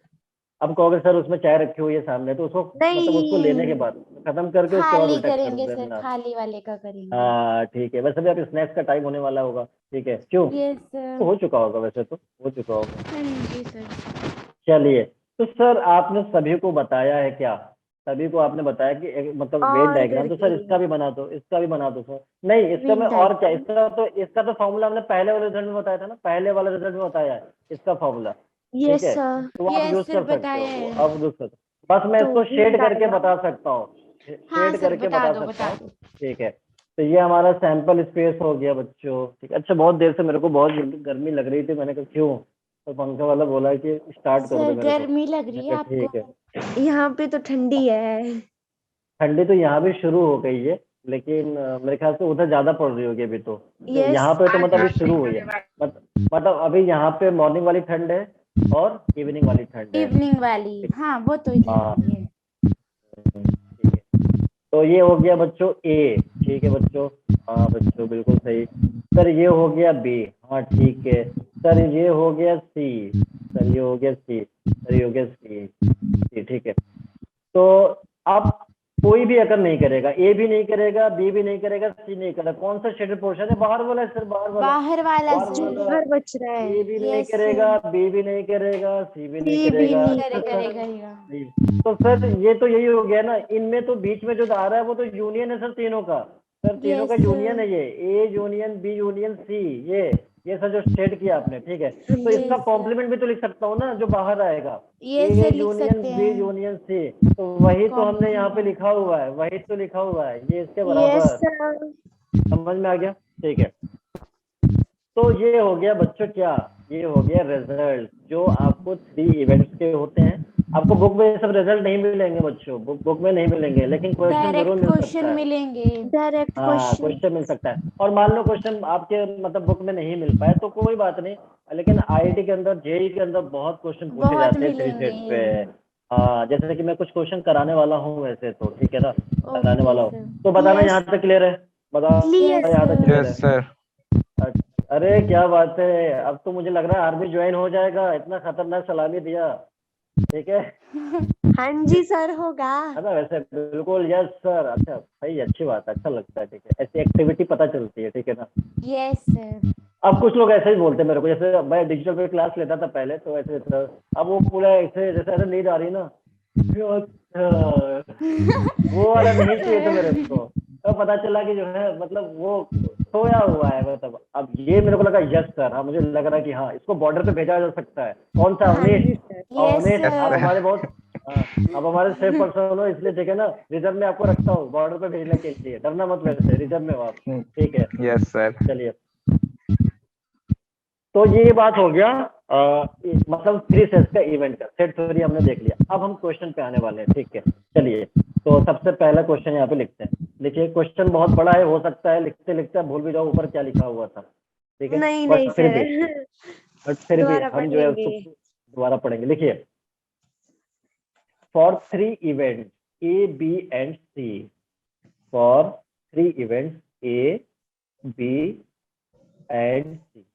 अब कहोगे सर उसमें चाय रखी हुई है सामने, तो उसको मतलब उसको लेने के नहीं, बाद खत्म करके उसके बाद खाली उल्टा कर करेंगे सर, देना। खाली वाले का करेंगे। हाँ ठीक है, वैसे भी अब स्नैक्स का टाइम होने वाला होगा। ठीक है, क्यों? यस तो सर। हो चुका होगा, वैसे तो हो चुका होगा। हाँ जी सर। चलिए, तो सर आपने सभी को बताया है क्या? सभी को आपने बताया कि मतलब वेन और डायग्राम, तो सर करके इसका भी बना दो, इसका भी बना दो सर। नहीं, इसका वेन मैं और क्या, डायग्राम। इसका तो फॉर्मूला हमने पहले वाले रिजल्ट में बताया था ना, पहले वाले रिजल्ट में बताया है इसका फॉर्मूला। ठीक यस है, सर। तो आप यस यूज सर कर सकते बताया हो, है। अब यूज कर सकते हो। बस मैं तो इसको वेन शेड करके डायग्राम। बता सकता हूँ, हाँ शेड सर करके बता बता दो सकता बता हूँ। दो। ठीक है, तो ये हमारा सैंपल स्पेस हो गया बच्चों। ठीक है, अच्छा बहुत देर से मेरे को बहुत गर्मी लग रही थी, मैंने कहा क्यों, तो पंखा वाला बोला कि स्टार्ट कर दो सर मेरे को। गर्मी लग मैं रही है कहा आपको? ठीक है। यहाँ पे तो ठंडी है। ठंडी तो यहाँ भी शुरू हो गई है, लेकिन मेरे ख्याल से उधर ज्यादा पड़ रही होगी अभी तो। यस। यहाँ पे तो मतलब अभी शुरू हुई है, मतलब अभी यहाँ पे मॉर्निंग वाली ठंड है और इवनिंग वाली ठंड है। इवनिंग वाली, हाँ वो तो इधर हाँ भी है। ठीक है, तो ये हो गया बच्चों ए। ठीक है बच्चों, हाँ बच्चों बिल्कुल सही। सर ये हो गया बी, हाँ ठीक है। सर ये हो गया सी, सर ये हो गया सी, सर ये हो गया सी। ठीक है, तो अब कोई भी अगर नहीं करेगा, ए भी नहीं करेगा, बी भी नहीं करेगा, सी नहीं करेगा, कौन सा शेडेड पोर्शन है? बाहर वाला है सर, बाहर वाला, बाहर वाला बाहर जो सर। वाला। बाहर बच रहा है। ए भी नहीं यस करेगा, बी भी नहीं करेगा, सी भी नहीं सी भी करेगा। नहीं करे अच्छा करेगा सर, ही। तो सर ये तो यही हो गया ना, इनमें तो बीच में जो आ रहा है वो तो यूनियन है सर तीनों का। सर तीनों का यस यूनियन है ये, A union B union C. ये सर जो स्टेट किया आपने, ठीक है, तो इसका यस कॉम्प्लीमेंट भी तो लिख सकता हूँ ना जो बाहर आएगा, ये ए सर लिख यूनियन सकते बी हैं। Union C. तो वही तो हमने यहाँ पे लिखा हुआ है, वही तो लिखा हुआ है, ये इसके यस बराबर। सर। समझ में आ गया? ठीक है, तो ये हो गया बच्चों क्या, ये हो गया रिजल्ट जो आपको 3 इवेंट्स के होते हैं। आपको बुक में ये सब रिजल्ट नहीं मिलेंगे बच्चों, बुक में नहीं मिलेंगे, लेकिन क्वेश्चन जरूर डायरेक्ट मिल क्वेश्चन सकता है। मिलेंगे। डायरेक्ट हाँ क्वेश्चन। क्वेश्चन मिल सकता है, और मान लो क्वेश्चन आपके मतलब बुक में नहीं मिल पाए तो कोई बात नहीं, लेकिन आईआईटी के अंदर, जेई के अंदर बहुत क्वेश्चन पूछे बहुत जाते हैं 3 मिलेंगे। सेट पे। हाँ, जैसे कि मैं कुछ क्वेश्चन कराने वाला हूँ वैसे तो, ठीक है ना, कराने ओके वाला हूँ। सर। तो बताना यस यहाँ तक क्लियर है, क्लियर। बताओ यहाँ तक क्लियर यस है? सर। अरे क्या बात है, अब तो मुझे लग रहा है आर्मी ज्वाइन हो जाएगा, इतना खतरनाक सलामी दिया। ठीक है, हाँ जी सर होगा। है ना? वैसे बिल्कुल यस सर, अच्छा सही, अच्छी बात है, अच्छा लगता है। ठीक है, ऐसी एक्टिविटी पता चलती है, ठीक है ना। Yes sir. अब कुछ लोग ऐसे ही बोलते हैं मेरे को, जैसे मैं डिजिटल पे क्लास लेता था पहले तो ऐसे था, अब वो पूरा ऐसे जैसे ऐसे नींद आ रही ना, अच्छा, वो वाला नहीं चाहिए था मेरे को। तो पता चला कि जो है मतलब वो सोया हुआ है, मतलब अब ये मेरे को लगा यस सर, हाँ मुझे लग रहा है कि हाँ इसको बॉर्डर पे भेजा जा सकता है। कौन सा हाँ अवनीश? जी सर। यस अवनीश यस आप सर। सर। हमारे बहुत, हाँ आप हमारे सेफ पर्सन हो, इसलिए ठीक है ना, रिजर्व में आपको रखता हूँ बॉर्डर पे भेजने के लिए, डरना मत, वैसे रिजर्व में हो आप। ठीक है, यस सर। चलिए, तो ये बात हो गया मतलब 3 सेट्स का इवेंट का, सेट थ्योरी हमने देख लिया। अब हम क्वेश्चन पे आने वाले हैं, ठीक है। चलिए, तो सबसे पहला क्वेश्चन यहाँ पे लिखते हैं। देखिए क्वेश्चन बहुत बड़ा है, हो सकता है लिखते लिखते भूल भी जाओ ऊपर क्या लिखा हुआ था, ठीक है, नहीं नहीं सर। बट फिर भी दोबारा हम पढ़ जो है लेंगे। उसको दोबारा पढ़ेंगे। लिखिए, for 3 event A B and C, for 3 event A B and C,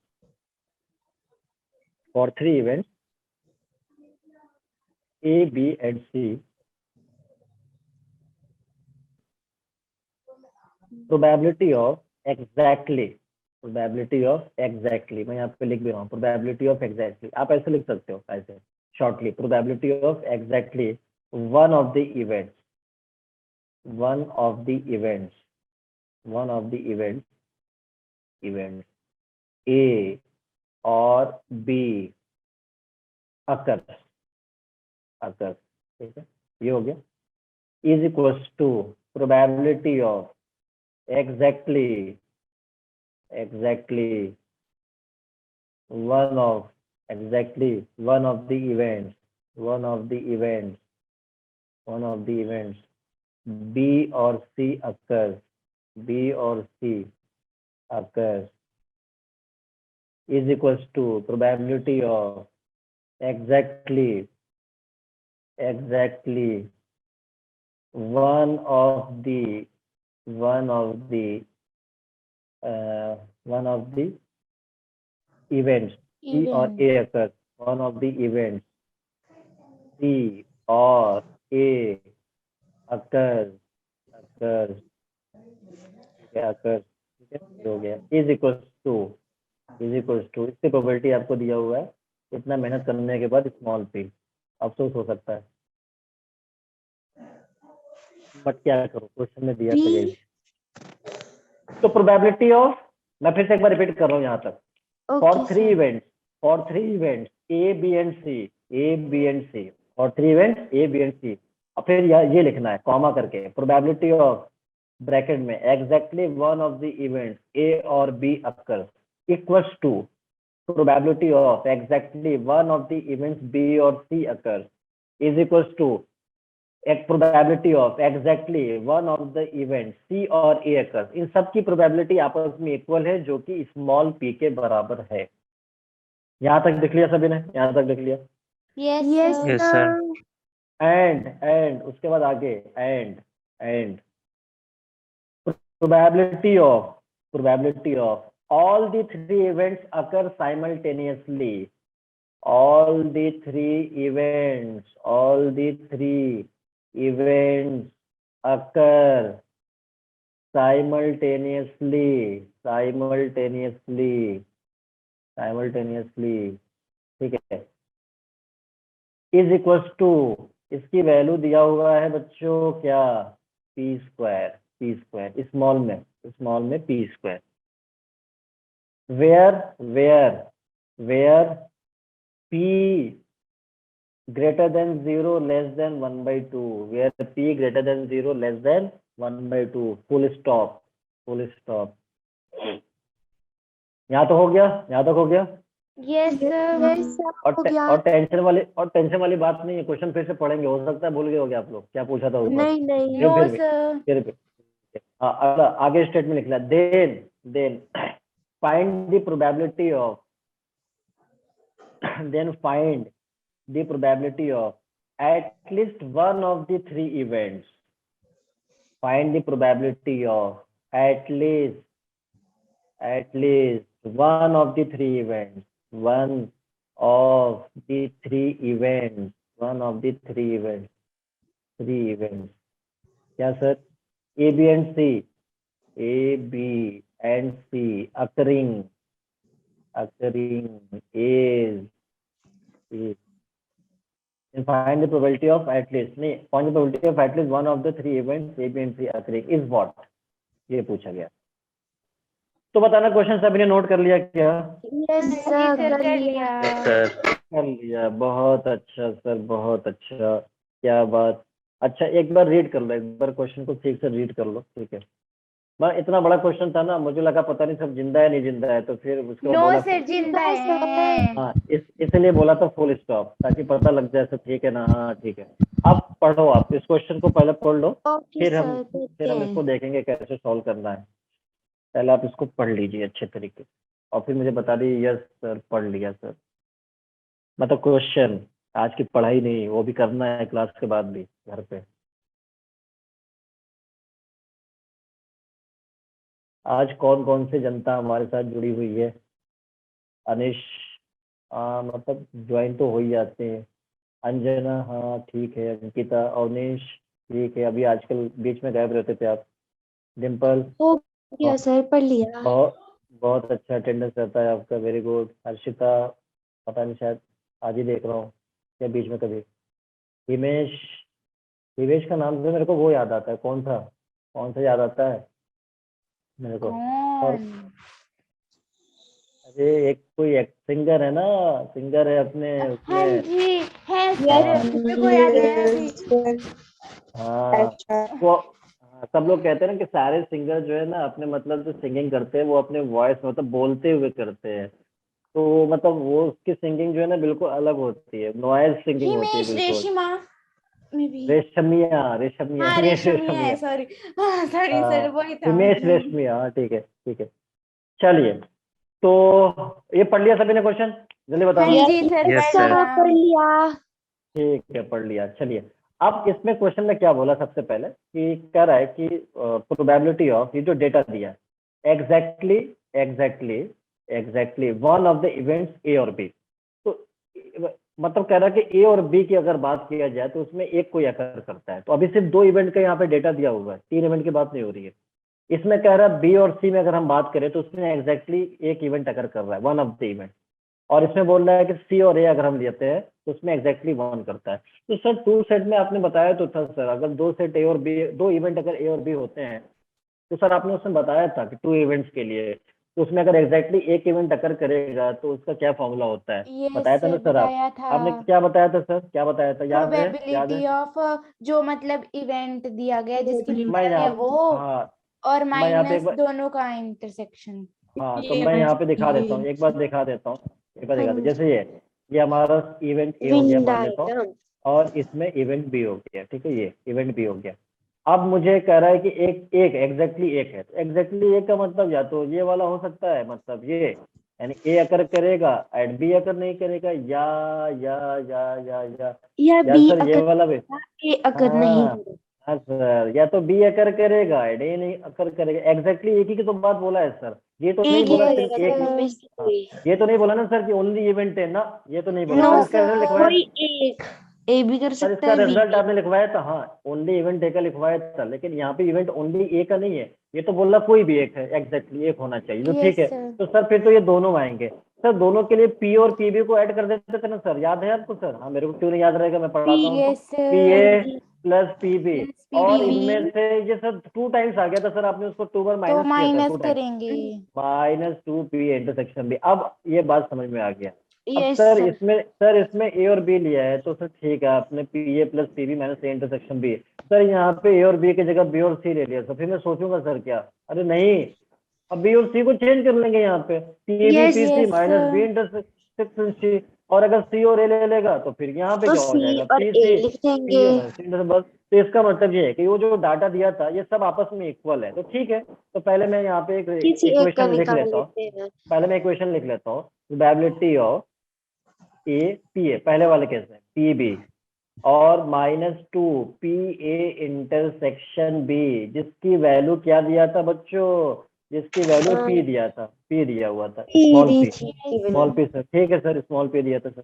for 3 event A, B, and C, probability of exactly, probability of exactly, मैं यहाँ पे लिख भी रहा हूँ probability of exactly, आप ऐसे लिख सकते हो ऐसे shortly, probability of exactly one of the events, one of the events, one of the events A or B occurs, ठीक है, ये हो गया, is equals to probability of exactly one of one of the events, B or C occurs, is equals to probability of exactly one of the events C or A occurs. One of the events C or A occurs. ठीक है, हो गया. Is equals to इसकी probability आपको दिया हुआ है. इतना मेहनत करने के बाद स्मॉल p. अफसोस हो सकता है, बट क्या करो, क्वेश्चन में दिया था यही. तो प्रोबेबिलिटी ऑफ, मैं फिर से एक बार रिपीट कर रहा हूँ यहाँ तक. For three events A, B and C, और three events A, B and C. और फिर ये लिखना है कॉमा करके, प्रोबेबिलिटी ऑफ ब्रैकेट में exactly one of the events A और B occurs equals to probability of exactly one of the events B और C occurs is equals to एक probability of exactly one of the event C और A occurs. इन सब की probability आपस में equal है, जो कि स्मॉल p के बराबर है. यहाँ तक देख लिया सभी ने? यहाँ तक देख लिया? Yes, Yes, sir. sir. And उसके बाद आगे and probability of all the three events occur simultaneously. All the three events occur simultaneously. ठीक है. इज इक्वल्स टू, इसकी वैल्यू दिया हुआ है बच्चों क्या? p square. स्मॉल में p square. Where p greater than 0 less than 1/2, where p greater than 0 less than 1/2, full stop. यहाँ तो हो गया? Yes, sir. और टेंशन वाली बात नहीं है. क्वेश्चन फिर से पढ़ेंगे, हो सकता है भूल गए होगे आप लोग क्या पूछा था ऊपर. नहीं. नो फिर भी. सर. हाँ, अगला आगे स्टेटमेंट लिखना. Then find the probability of at least one of the three events. Find the probability of at least one of the three events. Three events. क्या sir? A, B and C occurring is and find the probability of at least one of the three events A, B and C occurring is what? ये पूछा गया. तो बताना question सभी ने note कर लिया क्या? Yes, sir. कर लिया. Yes, sir. कर लिया. बहुत अच्छा सर, बहुत अच्छा. क्या बात. अच्छा, एक बार रीड कर लो, एक बार क्वेश्चन को ठीक से रीड कर लो. ठीक है. मैं इतना बड़ा क्वेश्चन था ना, मुझे लगा पता नहीं सब जिंदा है नहीं जिंदा है, तो फिर उसको नो बोला. सर, जिंदा है. हाँ, इसलिए बोला था फुल स्टॉप, ताकि पता लग जाए. सब ठीक है ना? हाँ ठीक है. अब पढ़ो, आप इस क्वेश्चन को पहले पढ़ लो, Okay, फिर sir. हम इसको देखेंगे कैसे सॉल्व करना है. पहले आप इसको पढ़ लीजिए अच्छे तरीके से, और फिर मुझे बता दीजिए यस सर पढ़ लिया सर. मतलब क्वेश्चन आज की पढ़ाई नहीं, वो भी करना है क्लास के बाद भी घर पे. आज कौन से जनता हमारे साथ जुड़ी हुई है? अनिश, मतलब ज्वाइन तो हो ही जाते हैं. अंजना, हाँ ठीक है. अंकिता, अवनीश, ठीक है. अभी आजकल बीच में गायब रहते थे आप. डिम्पल, हो गया सर, पढ़ लिया. बहुत अच्छा अटेंडेंस रहता है आपका, वेरी गुड. हर्षिता, पता नहीं शायद आज ही देख रहा हूँ या बीच में कभी. हिमेश का नाम से मेरे को वो याद आता है. कौन सा याद आता है मेरे को? और अरे एक कोई एक सिंगर है ना, सिंगर है अपने हाँ उसमें. जी है सर, मेरे को याद है अभी. हाँ, वो सब लोग कहते हैं ना कि सारे सिंगर जो है ना अपने मतलब जो सिंगिंग करते हैं वो अपने वॉइस मतलब बोलते हुए करते हैं. तो मतलब वो उसकी सिंगिंग जो है ना बिल्कुल अलग होती है, नॉइज सिंगिंग होती है हिमेश बिल्कुल. Reshma maybe. रेशमिया. हाँ, हिमेश रेशमिया है. सॉरी सर, वही था. हिमेश रेशमिया. हाँ ठीक है. चलिए, तो ये पढ़ लिया सभी ने क्वेश्चन? जल्दी बताओ. हाँ जी सर, Yes, पढ़ sir. लिया. पढ़ लिया. ठीक है, पढ़ लिया. चलिए, अब इसमें क्वेश्चन में क्या बोला सबसे पहले कि कह रहा है कि प्रोबेबिलिटी ऑफ, ये जो डेटा दिया है, exactly one of the events A और बी। तो मतलब कह रहा है कि ए और बी की अगर बात किया जाए तो उसमें एक कोई अकर करता है। तो अभी सिर्फ 2 इवेंट का यहाँ पे डेटा दिया हुआ है, 3 इवेंट की बात नहीं हो रही है। इसमें कह रहा है बी और सी में अगर हम बात करें तो उसमें एग्जैक्टली एक इवेंट अकर कर रहा है, वन ऑफ द इवेंट। और इसमें बोल रहा है कि सी और ए अगर हम लेते हैं तो उसमें एग्जैक्टली वन करता है। तो सर 2 सेट में आपने बताया तो था सर, अगर 2 सेट ए और बी, 2 इवेंट अगर ए और बी होते हैं तो सर आपने उसमें बताया था कि 2 इवेंट्स के लिए, तो उसमें अगर एग्जैक्टली एक इवेंट अकर करेगा तो उसका क्या फॉर्मूला होता है, यस बताया था ना सर बताया आप? था। आपने क्या बताया था सर, क्या बताया था, याद है? प्रोबेबिलिटी ऑफ जो मतलब इवेंट दिया गया जिसकी मैं रिटर्न है यहाँ, वो, हाँ और मैं यहाँ पे माइनस एक बार, दोनों का इंटरसेक्शन। हाँ तो मैं यहाँ पे दिखा देता हूँ, एक बार दिखा देता हूँ, एक बार दिखा देता हूँ। जैसे ये हमारा इवेंट ए हो गया मान लेता हूँ, और इसमें इवेंट बी हो गया, ठीक है, ये इवेंट बी हो गया। अब मुझे कह रहा है कि एक एग्जैक्टली एक है, तो एग्जैक्टली एक का मतलब या तो ये वाला हो सकता है, मतलब ये, यानी ए अकर करेगा एंड बी अकर नहीं करेगा, या बी सर ये वाला भी, ए अगर नहीं हाँ हाँ सर, या तो बी अकर करेगा एंड ए नहीं अकर करेगा। एग्जैक्टली एक ही की तो बात बोला है सर, ये तो नहीं बोला सिर्फ एक। हाँ, ये तो नहीं बोला ना सर कि ओनली इवेंट है ना, ये तो नहीं बोला No, सर। इसका रिजल्ट लिखवाया कोई एक ए भी कर सर, सकता इसका है, बी रिजल्ट भी। आपने लिखवाया था, हाँ ओनली इवेंट ए का लिखवाया था, लेकिन यहाँ पे इवेंट ओनली ए का नहीं है, ये तो बोल रहा कोई भी एक है, एग्जैक्टली एक होना चाहिए, तो ठीक है। sir. तो सर फिर तो ये दोनों आएंगे सर, दोनों के लिए पी और पीबी को ऐड कर देते थे ना सर, याद है आपको सर? हाँ मेरे को क्यों नहीं याद रहेगा, मैं पढ़ाता हूँ। Yes, P A plus PB, Plus और PB. इनमें से ये सर 2 टाइम्स आ गया था सर, आपने उसको 2 बार तो माइनस किया था, माइनस 2 टाइम्स करेंगे। Minus 2 P intersection B. अब ये बात समझ में आ गया। अब यस सर सर। इसमें ए और बी लिया है, तो सर ठीक है, आपने P A plus PB minus A intersection B. Sir यहाँ पे ए और बी की जगह बी और सी ले लिया, तो फिर मैं सोचूंगा सर क्या, अरे नहीं, अब बी और सी को चेंज कर लेंगे यहाँ पे, P A B P C minus B intersection C. और अगर सी और ए ले लेगा तो फिर यहाँ पे तो क्या हो सी जाएगा, और पी ए सी लिख पी देंगे। ए माइनस सी बस। तो इसका मतलब ये है कि वो जो डाटा दिया था ये सब आपस में इक्वल है, तो ठीक है। तो पहले मैं यहाँ पे एक किसी एक का इक्वेशन लिख निकाल लेता हूँ, लेते हैं। पहले मैं इक्वेशन लिख लेता हूँ। Probability of A P A, पहले वाले केस में पी बी, और -2 पी ए इंटरसेक्शन बी, जिसकी वैल्यू क्या दिया था बच्चों, जिसकी वैल्यू पी दिया था, पी दिया हुआ था, स्मॉल पी सर, ठीक है सर, स्मॉल पी दिया था सर।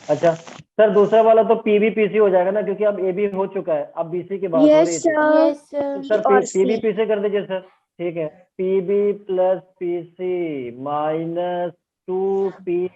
अच्छा सर दूसरा वाला तो पी बी पी सी हो जाएगा ना, क्योंकि अब ए बी हो चुका है, अब बी सी की बात हो रही थी। Yes, तो sir. सर और पी बी सी। पी से कर दीजिए सर, ठीक है, P B plus P C -2 P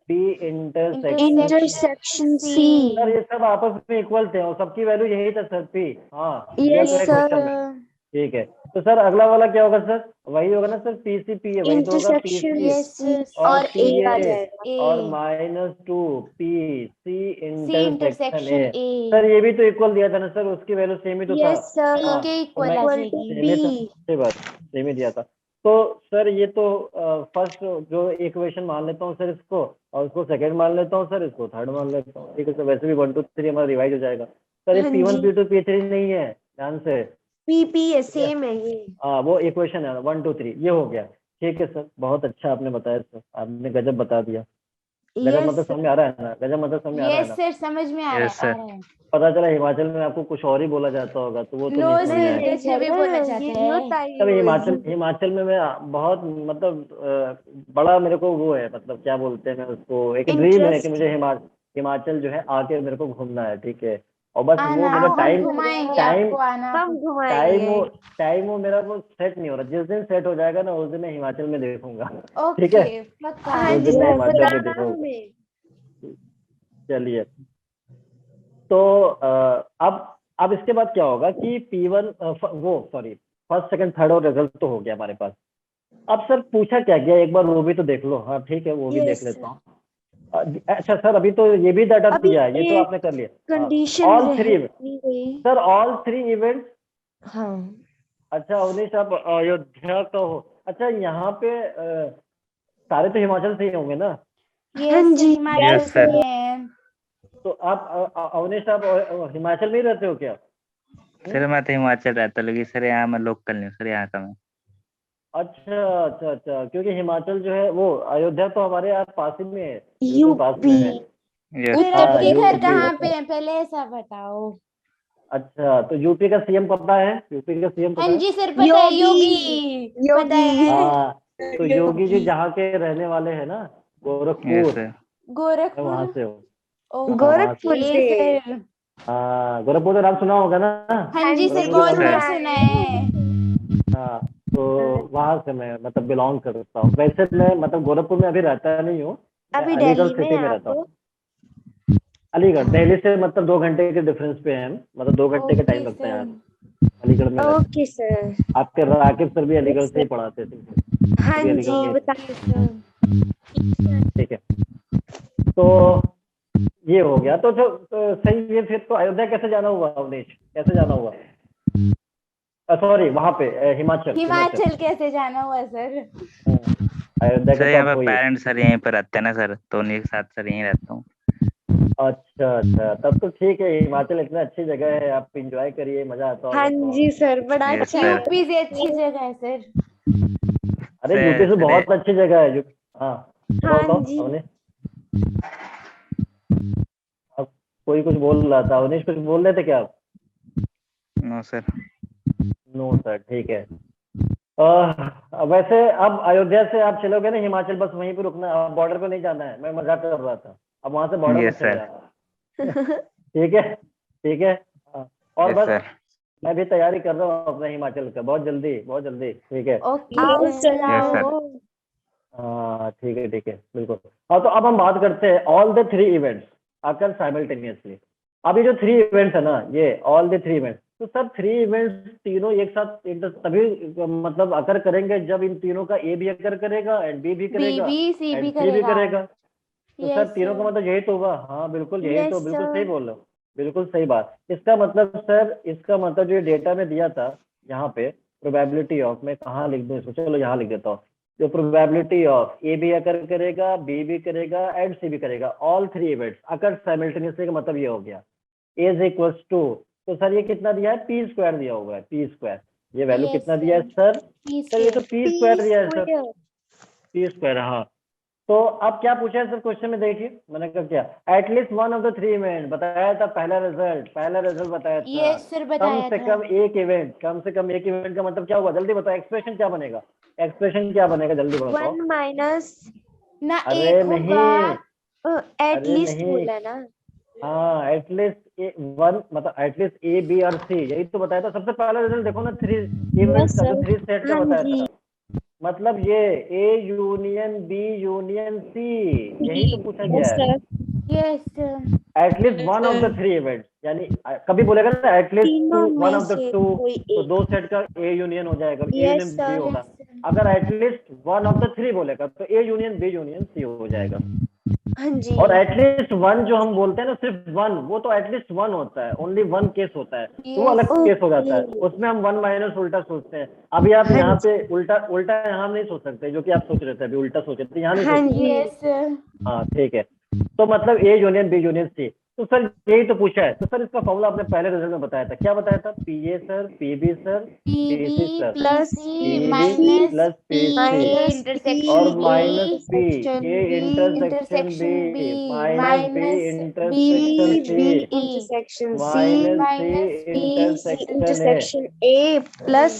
D intersection C. Sir ये सब आपस में इक्वल थे और सबकी वैल्यू यही था सर, पी। हाँ दिया यस तो है क्वेश्चन में, ठीक है। तो सर अगला वाला क्या होगा सर, वही होगा ना सर, पी सी पी है, वही तो होगा पी इंटरसेक्शन सी Yes, और और पी ए आ ए, जाएगा। और -2 P C C intersection intersection A. A. Sir ये भी तो इक्वल दिया था ना सर, उसकी वैल्यू सेम ही तो था। Yes sir. हाँ के तो इक्वल मैं आ इक्वल टू जाएगी। सेम ही था, बी। सही बात, सेम ही दिया था। तो सर ये तो फर्स्ट जो इक्वेशन मान लेता हूँ सर इसको, और उसको सेकंड मान लेता हूँ सर, इसको थर्ड मान लेता हूँ, ठीक है सर। वैसे भी 1 2 3 हमारा रिवाइज हो जाएगा सर। ये हाँ P1 जी। P2 P3 नहीं है, ध्यान से, पी है, सेम है ये। हाँ वो इक्वेशन है 1 2 3, ये हो गया, ठीक है सर। बहुत अच्छा आपने बताया सर, आपने गजब बता दिया। गजब मतलब यस समझ में आ रहा है ना, गजब मतलब समझ में आ रहा है Yes, ना। sir. समझ में आ रहा Yes, है, आ sir. रहा है। पता चला हिमाचल में आपको कुछ और ही बोला जाता होगा, तो वो तो नो नहीं समझ में सर, आएगा। ऐसे भी बोला जाता है। तब हिमाचल में मैं बहुत मतलब बड़ा मेरे को वो है, मतलब क्या बोलते हैं, मैं उसको एक ड्रीम है कि मुझे हिमाचल जो है आके मेरे को घूमना है, ठीक है। और बस वो आना, मेरा हम टाइम घुमाएंगे टाइम आपको, आना। कब घुमाएंगे? टाइम वो मेरा वो सेट नहीं हो रहा। जिस दिन सेट हो जाएगा ना उस दिन मैं हिमाचल में देखूंगा, ठीक है, ओके, पक्का। हाँ उस जी दिन मैं सर, हिमाचल में बताना देखूंगा। हमें। चलिए, तो अब इसके बाद क्या होगा कि P1 फर्स्ट सेकंड थर्ड और रिजल्ट तो हो गया हमारे पास। अब सर पूछा क्या गया एक बार वो भी तो देख लो। हाँ ठीक है, वो भी देख लेता हूँ। अच्छा सर अभी तो ये भी डाटा अभी दिया है, ये तो एक आपने कर लिया। कंडीशन ऑल रह 3 गई। Sir, all 3 events. हाँ अच्छा उन्नीस, आप अयोध्या का हो। अच्छा यहाँ पे सारे तो हिमाचल से ही होंगे ना? हाँ जी। हिमाचल Yes, से sir. हैं। तो आप अवनीश आप हिमाचल में ही रहते हो क्या? सर मैं तो हिमाचल रहता हूँ, लेकिन सर यहाँ मैं लोकल नहीं हूँ सर, यहाँ का मैं। अच्छा, क्योंकि हिमाचल जो है वो अयोध्या तो हमारे यहाँ पास ही में है, पास यूपी। में है। Yes, फिर हाँ, आपके घर यूपी। कहाँ पे है, पहले ऐसा बताओ। अच्छा, तो यूपी का सीएम पता है? यूपी का सीएम पता हाँ है? जी सर, पता है, योगी पता है। हाँ, तो योगी जी जहाँ के रहने वाले हैं ना, यस गोरखपुर, सर। मैं गोरखपुर। वहां से हूँ। ओ, हाँ, वहां से। गोरखपुर ये से। सर। गोरखपुर का नाम सुना होगा ना? हाँ जी सर, गोरखपुर बहुत का बार नाम- सुना है। हाँ, तो वहां से मैं मतलब बिलोंग करता हूँ। वैसे मैं मतलब गोरखपुर में अभी रहता नहीं हूँ, मैं अभी अलीगढ़ दिल्ली में सिटी है में रहता आप? हूँ। अलीगढ़ दिल्ली से मतलब 2 घंटे के डिफरेंस पे है हम, मतलब 2 घंटे का ओके टाइम लगता है यहाँ सर। से। अलीगढ़ में रहते हैं। Okay sir. आपके राकिब सर भी अलीगढ़ से ही पढ़ाते थे, हाँ अभी अलीगढ़ जी में ही थे। बताइए सर। ठीक है, तो ये हो गया। तो जो सही है, फिर तो अयोध्या कैसे जाना हुआ अवनीश, कैसे जाना हुआ? सॉरी, वहां पे हिमाचल हिमाचल कैसे जाना हुआ सर? अयोध्या सर के तो यहाँ पे आपको ही। पेरेंट्स सर यहीं पर रहते हैं ना सर, तो उन्हीं के साथ सर यहीं रहता हूँ। अच्छा अच्छा, तब तो ठीक है। हिमाचल इतना अच्छी जगह है, आप एंजॉय करिए, मजा आता हाँ होगा तो। जी सर, बड़ा यस अच्छा सर। है। यूपी से अच्छी जगह है सर। अरे यूपी से सर बहुत अच्छी जगह है हाँ, बताओ हाँ बताओ जी। अवनीश। अब कोई कुछ बोल रहा था, अवनीश कुछ बोल रहे थे क्या आप? No sir. नो सर, ठीक है। वैसे अब अयोध्या से आप चलोगे ना हिमाचल, बस वहीं पे रुकना है, बॉर्डर पे नहीं जाना है। मैं मजाक कर रहा था, अब वहां से बॉर्डर में यस चले सर। जाना। ठीक है, ठीक है। और यस बस सर। मैं भी तैयारी कर रहा हूँ अपने हिमाचल का, बहुत जल्दी बहुत जल्दी। ठीक है, ओके आओ सर। Sir yes sir. आओ। हाँ ठीक है, ठीक है, बिल्कुल। हाँ, तो अब हम बात करते हैं all the 3 events occur simultaneously. अब ये जो 3 इवेंट्स है ना, ये ऑल द 3 इवेंट्स, तो सब 3 इवेंट्स तीनों एक साथ एक तभी मतलब अकर करेंगे जब इन तीनों का ए भी अकर करेगा एंड बी भी बी करेगा भी सी एंड भी सी भी करेगा। करेगा। तो सर यस तीनों का सर। मतलब यही तो हुआ। हाँ बिल्कुल, यही तो, यस बिल्कुल सर। सही बोल रहे हो, बिल्कुल सही बात। इसका मतलब सर, इसका मतलब जो डेटा में दिया था यहाँ पे, प्रोबेबिलिटी ऑफ, मैं कहाँ लिख दूँ इसको, चलो यहाँ लिख देता हूँ। जो प्रोबेबिलिटी ऑफ ए भी अकर करेगा, बी भी करेगा एंड सी भी करेगा, ऑल 3 इवेंट्स अकर साइमल्टेनियसली, का मतलब ये हो गया इज इक्वल्स टू। तो सर ये कितना दिया है? पी स्क्वायर दिया हुआ है, पी स्क्वायर। ये वैल्यू यस कितना दिया है सर? पी सर ये तो स्क्वायर। पी स्क्वायर पी दिया है सर, स्क्वायर। P square. हाँ, तो अब क्या पूछा है सर क्वेश्चन में? देखिए मैंने कहा क्या, at least one of the 3 event बताया था, पहला रिजल्ट बताया था। यस सर, कम बताया से था। कम एक इवेंट, कम से कम एक इवेंट का मतलब क्या हुआ? जल्दी बताओ, एक्सप्रेशन क्या बनेगा? एक्सप्रेशन क्या बनेगा, जल्दी बताओ। 1 माइनस ना अरे एक नहीं, होगा। एटलीस्ट नहीं, बोला ना। हाँ एटलीस्ट वन, मतलब एटलीस्ट ए बी और सी, यही तो बताया था। सबसे पहला रिजल्ट देखो ना, 3 इवेंट्स यस का, जो सर। 3 सेट का हाँ बताया जी। था। मतलब ये A union B union C, यही तो पूछा गया यस है। Sir. Yes sir. At least one of the 3 events, यानी कभी बोलेगा ना एटलीस्ट टू, तीनों वन में ऑफ द से 2, कोई तो एक। 2 सेट का ए यूनियन हो जाएगा, A yes union B sir. होगा। Yes sir. अगर एटलीस्ट वन ऑफ द 3 बोलेगा तो A union B union C हो जाएगा। हाँ जी। और एटलीस्ट वन जो हम बोलते हैं ना, सिर्फ वन, वो तो एटलीस्ट वन होता है, ओनली वन केस होता है, तो वो अलग केस हो जाता है। ओके। उसमें हम वन माइनस उल्टा सोचते हैं। अभी आप हाँ यहाँ जी। पे उल्टा उल्टा यहाँ नहीं सोच सकते, जो कि आप सोच रहे थे अभी, उल्टा सोच रहे थे, यहाँ नहीं हाँ सोच सकते। जी। Yes sir. हाँ ठीक है, तो मतलब A union B union C. तो सर यही तो पूछा है। तो सर इसका फॉर्मूला आपने पहले रिजल्ट में बताया था, क्या बताया था? P A sir, P B sir, P P C B sir, P plus C P B minus plus P P C, A minus intersection और P minus B B intersection A B intersection B, intersection B minus B minus B intersection B C, intersection C minus C minus B C intersection A, intersection A plus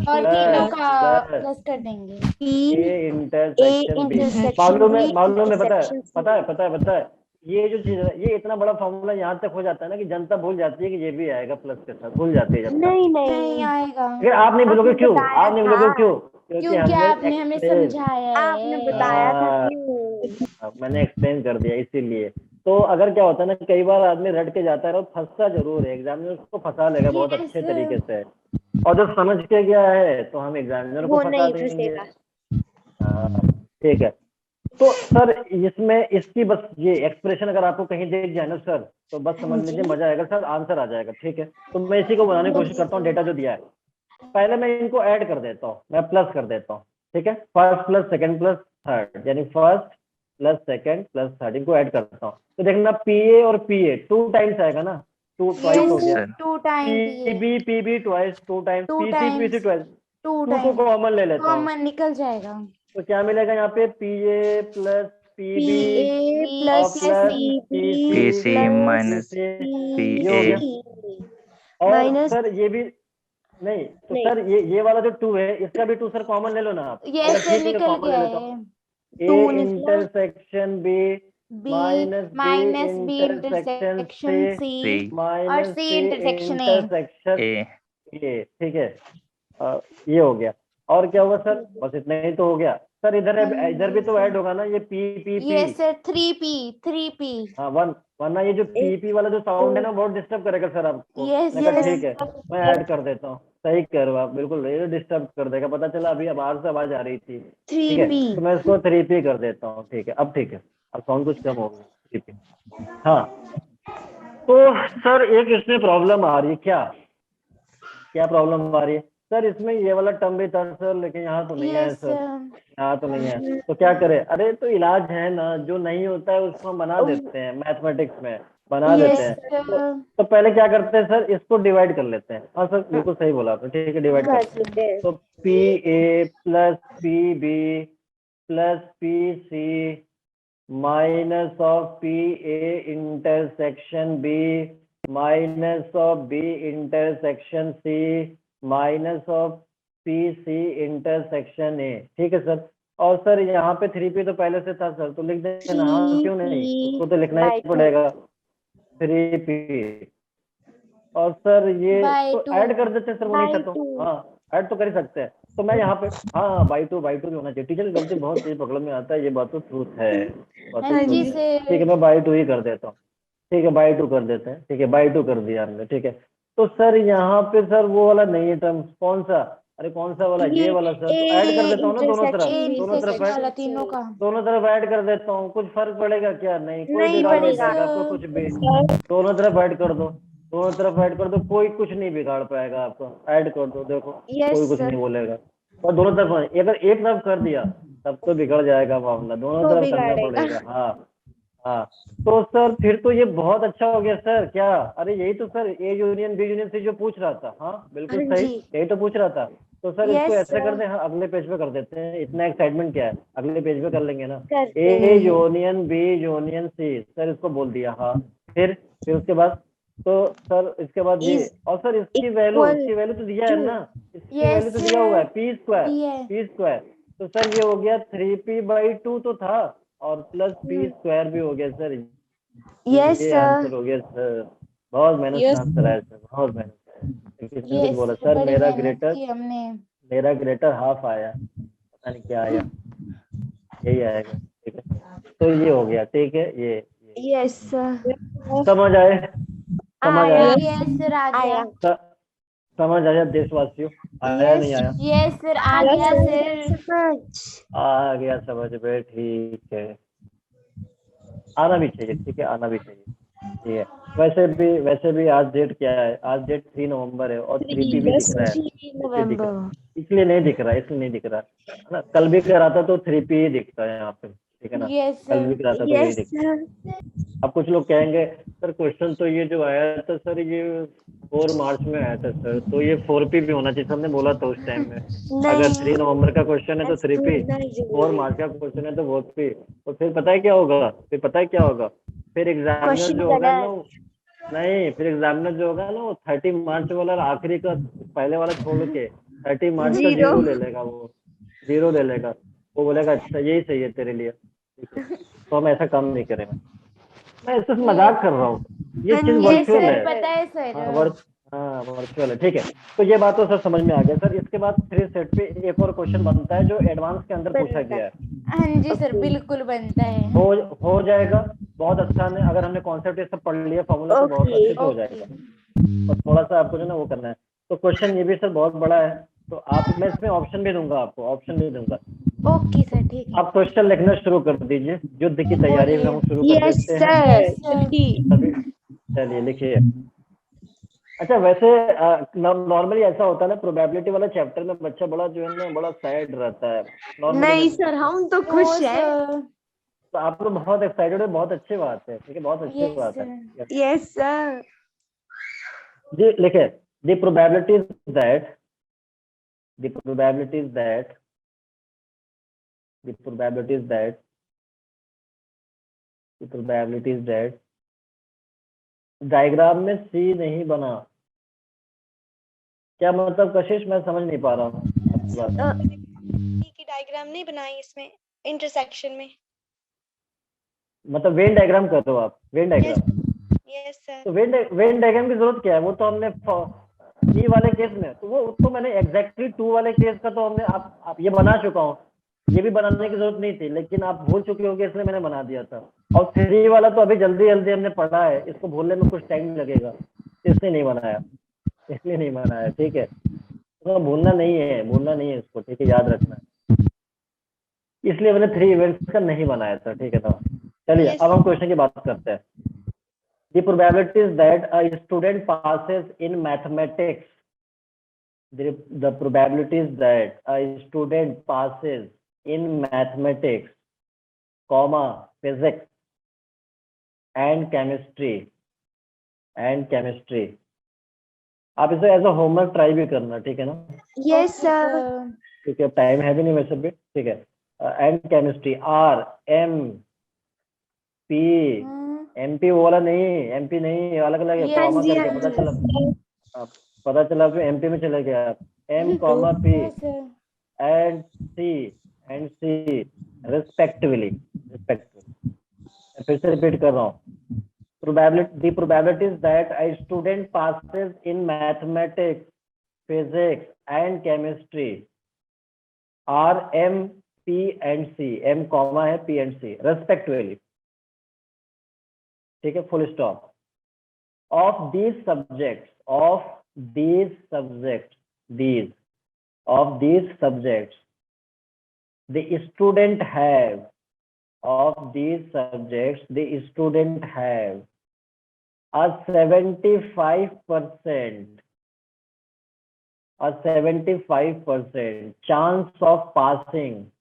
और तीनों plus का plus plus कर देंगे। B A A intersection B. Intersection B मालूम है, पता है, intersection सी। पता है, पता है, पता है। ये जो चीज है, ये इतना बड़ा फॉर्मूला यहाँ तक हो जाता है ना कि जनता भूल जाती है कि ये भी आएगा प्लस के साथ, भूल जाती है जनता। नहीं नहीं नहीं, आएगा, अगर आप नहीं बोलोगे आपने क्यों? बताया आप नहीं था। बोलोगे क्यों? क्योंकि क्योंकि हमने आपने हमें एक्सप्लेन, समझाया आपने है। बताया था क्यों। मैंने एक्सप्लेन कर दिया इसीलिए। तो अगर क्या होता है ना, कई बार आदमी रट के जाता है और फंसता जरूर है, एग्जामिनर उसको फंसा लेगा बहुत यस अच्छे तरीके से, और जो समझ के गया है तो हम एग्जामिनर को वो फंसा नहीं देंगे। फंसेगा। हाँ, ठीक है। तो सर इसमें इसकी बस ये एक्सप्रेशन अगर आपको कहीं देख जाए ना सर, तो बस हाँ समझ लीजिए जी। मजा आएगा सर, आंसर आ जाएगा। ठीक है, तो मैं इसी को बनाने की कोशिश करता हूँ, डेटा जो दिया है। पहले मैं इनको ऐड कर देता हूँ, मैं प्लस कर देता हूँ। ठीक है, first plus second plus third, यानी first plus second plus third, इनको ऐड करता हूँ। तो देखना पी ए और पी ए 2 टाइम्स आएगा ना, 2 ट्वाइस हो यस गया। Sir. Two time P B twice, 2 times, two P C times twice, two 2 को टाइम्स कॉमन ले लेता हूँ। कॉमन निकल जाएगा। तो क्या मिलेगा यहाँ पे? P A plus P P B A B और plus plus C P P B C P C plus minus C, P ये हो ए गया। और माइनस सर ये भी नहीं, तो नहीं। सर ये वाला जो 2 है इसका भी 2 सर कॉमन ले लो ना आप। यस अगर सर, ठीक है निकल कॉमन ले गया लेता है। हूँ। टू ए निकला intersection B B minus B intersection intersection C C C और minus C C intersection A. Intersection A ये, ठीक है। ये हो गया। और क्या होगा सर? बस इतना ही तो हो गया सर। इधर भी तो ऐड होगा ना ये P P P. Yes sir, 3p। हाँ वरना ये जो पी पी वाला जो साउंड है ना बहुत डिस्टर्ब करेगा सर आपको। यस मैं कहा यस ठीक है मैं ऐड कर देता हूँ। सही कह रहे हो आप, बिल्कुल ये डिस्टर्ब कर देगा। पता चला अभी बाहर से आवाज आ रही थी। ठीक है 3p। तो मैं इसको 3p कर देता हूँ। ठीक है अब ठीक है, अब साउंड कुछ कम हो गया 3p। हाँ तो सर एक इसमें प्रॉब्लम आ रही है। क्या प्रॉब्लम आ रही है सर? इसमें ये वाला टर्म भी था सर, लेकिन यहाँ तो नहीं है यस सर। यहाँ तो नहीं है तो क्या करें? अरे तो इलाज है ना, जो नहीं होता है उसको हम बना देते हैं। मैथमेटिक्स में बना देते हैं। तो पहले क्या करते हैं सर, इसको डिवाइड कर लेते हैं। हाँ सर बिल्कुल सही बोला आपने। ठीक है डिवाइड करते हैं। तो P A plus P B plus P C minus of P A intersection B minus of B intersection C minus of P C intersection A. ठीक है सर। और सर यहाँ पे 3p तो पहले से था सर, तो लिख देना। हाँ क्यों नहीं, उसको तो लिखना ही पड़ेगा 3p। और सर ये By तो 2। ऐड कर देते हैं सर, वो नहीं था तो हाँ ऐड तो कर ही सकते हैं। तो मैं यहाँ पे हाँ बाई टू भी होना चाहिए। टीचर की गलती बहुत तेज पकड़ में आता है, ये बात तो ट्रूथ है। बात तो हाँ truth जी है। सर। ठीक है मैं बाई टू ही कर देता हूँ। ठीक है बाई टू कर देते हैं। ठीक है बाई टू कर दिया हमने। ठीक है तो सर यहाँ पे सर वो वाला नहीं है टर्म। कौन सा? अरे कौन सा वाला? ये वाला सर। तो ऐड कर देता हूँ ना दोनों तरफ। ए दोनों तरफ इंटरसेक्शन वाला तीनों का। दोनों तरफ ऐड कर देता हूँ। कुछ फर्क पड़ेगा क्या? नहीं, कोई नहीं बिगाड़ नहीं पड़ेगा। पाएगा आपको कुछ भी। दोनों तरफ ऐड कर दो। दोनों तरफ ऐड कर दो, कोई कुछ नहीं बिगाड़ पाएगा आपको। ऐड कर दो, देखो कोई कुछ नहीं बोलेगा। और दोनों तरफ अगर एक तरफ कर दिया तब तो बिगड़ जाएगा मामला। दोनों तो तरफ करना बिगाड़ेगा। पड़ेगा। हाँ हाँ तो सर फिर तो ये बहुत अच्छा हो गया सर। क्या? अरे यही तो sir A union B union C जो पूछ रहा था। हाँ बिल्कुल हाँ सही, जी। यही तो पूछ रहा था। तो सर इसको Yes, ऐसे कर sir. दें। हाँ अगले पेज पे कर देते हैं। इतना एक्साइटमेंट क्या है, अगले पेज पे कर लेंगे ना। करते ए हैं। Union B union C sir इसको बोल दिया। हाँ फिर उसके बाद तो सर इसके बाद ये। Is और सर equal इसकी वैल्यू तो दिया है to। ना। इसकी Yes, वैल्यू तो दिया हुआ है sir. P square. Yeah. P square तो सर ये हो गया 3p/2 तो था, और प्लस पी स्क्वायर भी हो गया सर। Yes, ये sir. आंसर हो गया सर। बहुत मेहनत से आंसर आया सर, बहुत मेहनत से। किसने कुछ Yes, बोला sir. सर? बड़ी मेहनत की हमने। मेरा ग्रेटर हाफ आया, पता नहीं क्या आया। यही आएगा। ठीक है तो ये हो गया। ठीक है ये Yes, sir. समझ आए? समझ आया? Yes, sir. आ गया। स- समझ आया देशवासियों? आया Yes, नहीं आया? yes, sir. आ गया sir. आ गया समझ में। ठीक है आना भी चाहिए। ठीक है आना भी चाहिए। ठीक है वैसे भी आज डेट क्या है? आज डेट 3 नवंबर है और 3p भी दिख रहा है। November. इसलिए नहीं दिख रहा है ना। कल भी कराता तो 3p ही दिखता है यहाँ पे। ठीक है ना। Yes, कल भी sir. कराता तो यही दिखता है। अब कुछ लोग कहेंगे सर क्वेश्चन तो ये जो आया था सर ये 4 मार्च में आया था सर, तो ये 4p भी होना चाहिए। हमने बोला था उस टाइम में। अगर 3 नवंबर का क्वेश्चन है तो 3p, 4 मार्च का क्वेश्चन है तो 4p। तो फिर पता है क्या होगा? फिर एग्जामिनर जो होगा ना नहीं, फिर एग्जामिनर जो होगा ना वो 30 मार्च वाला आखिरी का पहले वाला छोड़ के 30 मार्च का जीरो ले लेगा। वो जीरो ले लेगा। वो बोलेगा अच्छा यही सही है तेरे लिए। ठीक है तो हम ऐसा काम नहीं करेंगे। मैं इससे मजाक कर रहा हूँ। ये चीज Yes, वर्चुअल sir. है। पता है sir. हाँ वर्चुअल है। ठीक है तो ये बात तो सर समझ में आ गया सर। इसके बाद 3 सेट पे एक और क्वेश्चन बनता है जो एडवांस के अंदर पूछा गया है। हाँ जी सर, बिल्कुल बनता है। हो जाएगा। बहुत अच्छा है, अगर हमने कॉन्सेप्ट ये सब पढ़ लिया फॉर्मूला तो बहुत अच्छे से हो जाएगा। और थोड़ा सा आपको जो ना वो करना है। तो क्वेश्चन ये भी सर बहुत बड़ा है। तो आप मैं इसमें ऑप्शन भी दूंगा आपको, ऑप्शन भी दूंगा। ओके सर, ठीक है। आप क्वेश्चन लिखना शुरू कर दीजिए। युद्ध की तैयारी बोलिए। हम शुरू कर देते हैं। Yes, sir. सभी चलिए लिखिए। अच्छा वैसे नॉर्मली ऐसा होता है ना, प्रोबेबिलिटी वाला चैप्टर में बच्चा बड़ा जो है ना बड़ा सैड रहता है नॉर्मली। नहीं सर हम तो खुश Oh, हैं। sir. तो आप लोग बहुत एक्साइटेड है, बहुत अच्छी बात है। ठीक है बहुत अच्छी Yes, बात है। sir. Yes sir. जी लिखे the probability is that the probability is that the probability is that the probability is that diagram में सी नहीं बना क्या मतलब कशिश, मैं समझ नहीं पा रहा हूँ आपकी बात। की डायग्राम नहीं बनाई इसमें इंटरसेक्शन में। मतलब वेन डायग्राम कर रहे हो आप, वेन डायग्राम? Yes sir. तो वेन डायग्राम की जरूरत क्या है? वो तो हमने ई वाले केस में, तो वो तो मैंने एग्जैक्टली 2 वाले केस का तो हमने आप ये बना चुका हूँ, ये भी बनाने की जरूरत नहीं थी, लेकिन आप भूल चुके होगे इसलिए मैंने बना दिया था। और 3 वाला तो अभी जल्दी जल्दी हमने पढ़ा है, इसको भूलने में कुछ टाइम लगेगा, इसलिए नहीं बनाया, इसलिए नहीं बनाया। ठीक है, तो भूलना नहीं है, भूलना नहीं है इसको, ठीक है, याद रखना है। इसलिए मैंने 3 इवेंट्स का नहीं बनाया था। ठीक है ना, चलिए Yes. अब हम क्वेश्चन की बात करते हैं। The probabilities that a student passes in mathematics, the probabilities that a student passes in mathematics, comma, physics and chemistry आप इसे एज अ होमवर्क ट्राई भी करना, ठीक है ना? Yes, sir. ठीक है, टाइम है भी नहीं वैसे भी, ठीक है। And chemistry, R M P, MP वो वाला नहीं, एमपी नहीं, अलग अलग है, Yes, कॉमा yes, करके पता चला, yes. पता चला फिर एमपी में चले गए आप। M comma P and C respectively, फिर से रिपीट कर रहा हूँ। The probabilities that a student passes in mathematics, physics and chemistry are M, P and C. M comma है, P and C respectively. ठीक है, full stop. Of these subjects, the student have, a 75% chance of passing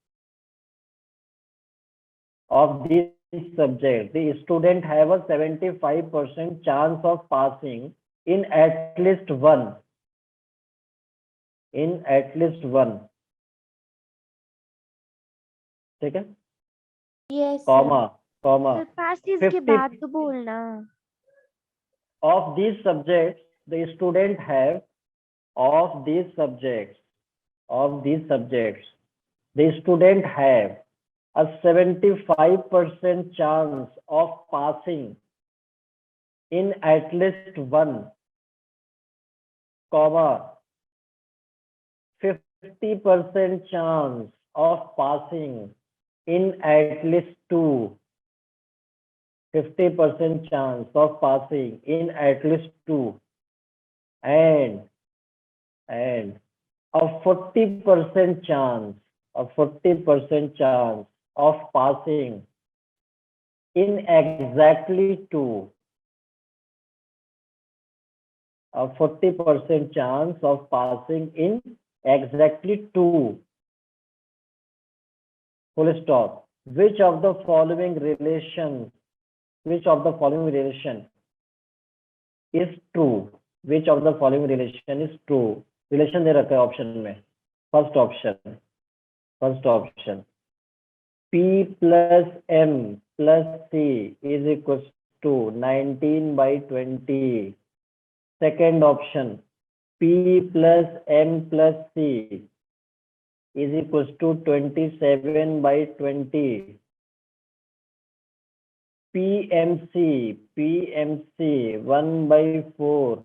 of these subjects. The student have a 75% chance of passing in at least one. ठीक है, Yes, comma comma sir. पास इसके 50 बाद तो बोलना। of these subjects the student have, the student have a 75% chance of passing in at least one, comma 50% chance of passing in at least two, 50% chance of passing in at least two, and a 40% chance of passing in exactly two, a 40% chance of passing in exactly two, full stop. Which of the following relation is true? Relation दे रखा है option में। First option P plus M plus C is equals to 19/20. Second option, P plus M plus C is equals to 27/20. PMC 1/4.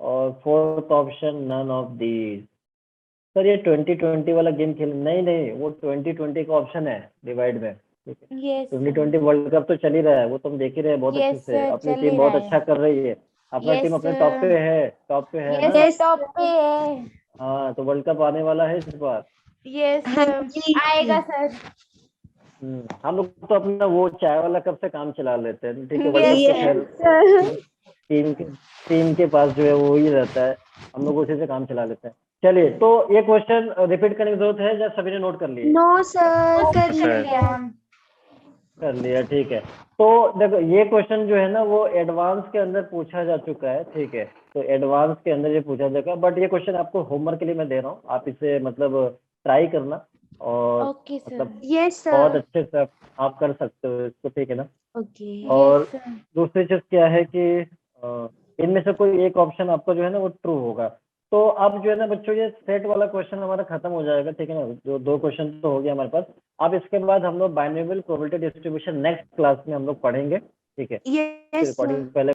और fourth option none of these. Sir ये 2020 वाला game खेल, नहीं वो 2020 का ऑप्शन है डिवाइड में। Yes, 2020 वर्ल्ड कप तो चल ही रहा है, वो तुम देख ही रहे हैं बहुत अच्छे से। अपनी टीम बहुत अच्छा कर रही है, अपना टीम अपने टॉप पे है ना? टॉप पे है। हाँ, तो वर्ल्ड कप आने वाला है इस बार। यस आएगा सर। हम लोग तो अपना वो चाय वाला कप से काम चला लेते हैं, ठीक है। वर्ल्ड कप तो खैर टीम के पास जो है वो ही रहता है, हम लोग उसी से काम चला लेते हैं। चलिए, तो ये क्वेश्चन रिपीट करने की जरूरत है या सभी ने नोट कर लिया? नो सर, कर लिया, ठीक है। तो देखो ये क्वेश्चन जो है ना वो एडवांस के अंदर पूछा जा चुका है, ठीक है। तो एडवांस के अंदर ये पूछा जाएगा, बट ये क्वेश्चन आपको होमवर्क के लिए मैं दे रहा हूँ, आप इसे मतलब ट्राई करना और मतलब बहुत अच्छे से आप कर सकते हो इसको, ठीक है ना? और दूसरी चीज क्या है कि इनमें से कोई एक ऑप्शन आपका जो है ना वो ट्रू होगा। तो अब जो है ना बच्चों, ये सेट वाला क्वेश्चन हमारा खत्म हो जाएगा, ठीक है ना। जो 2 क्वेश्चन तो हो गया हमारे पास। अब इसके बाद हम लोग binomial probability distribution next class में हम लोग पढ़ेंगे, ठीक है। यस रिकॉर्डिंग पहले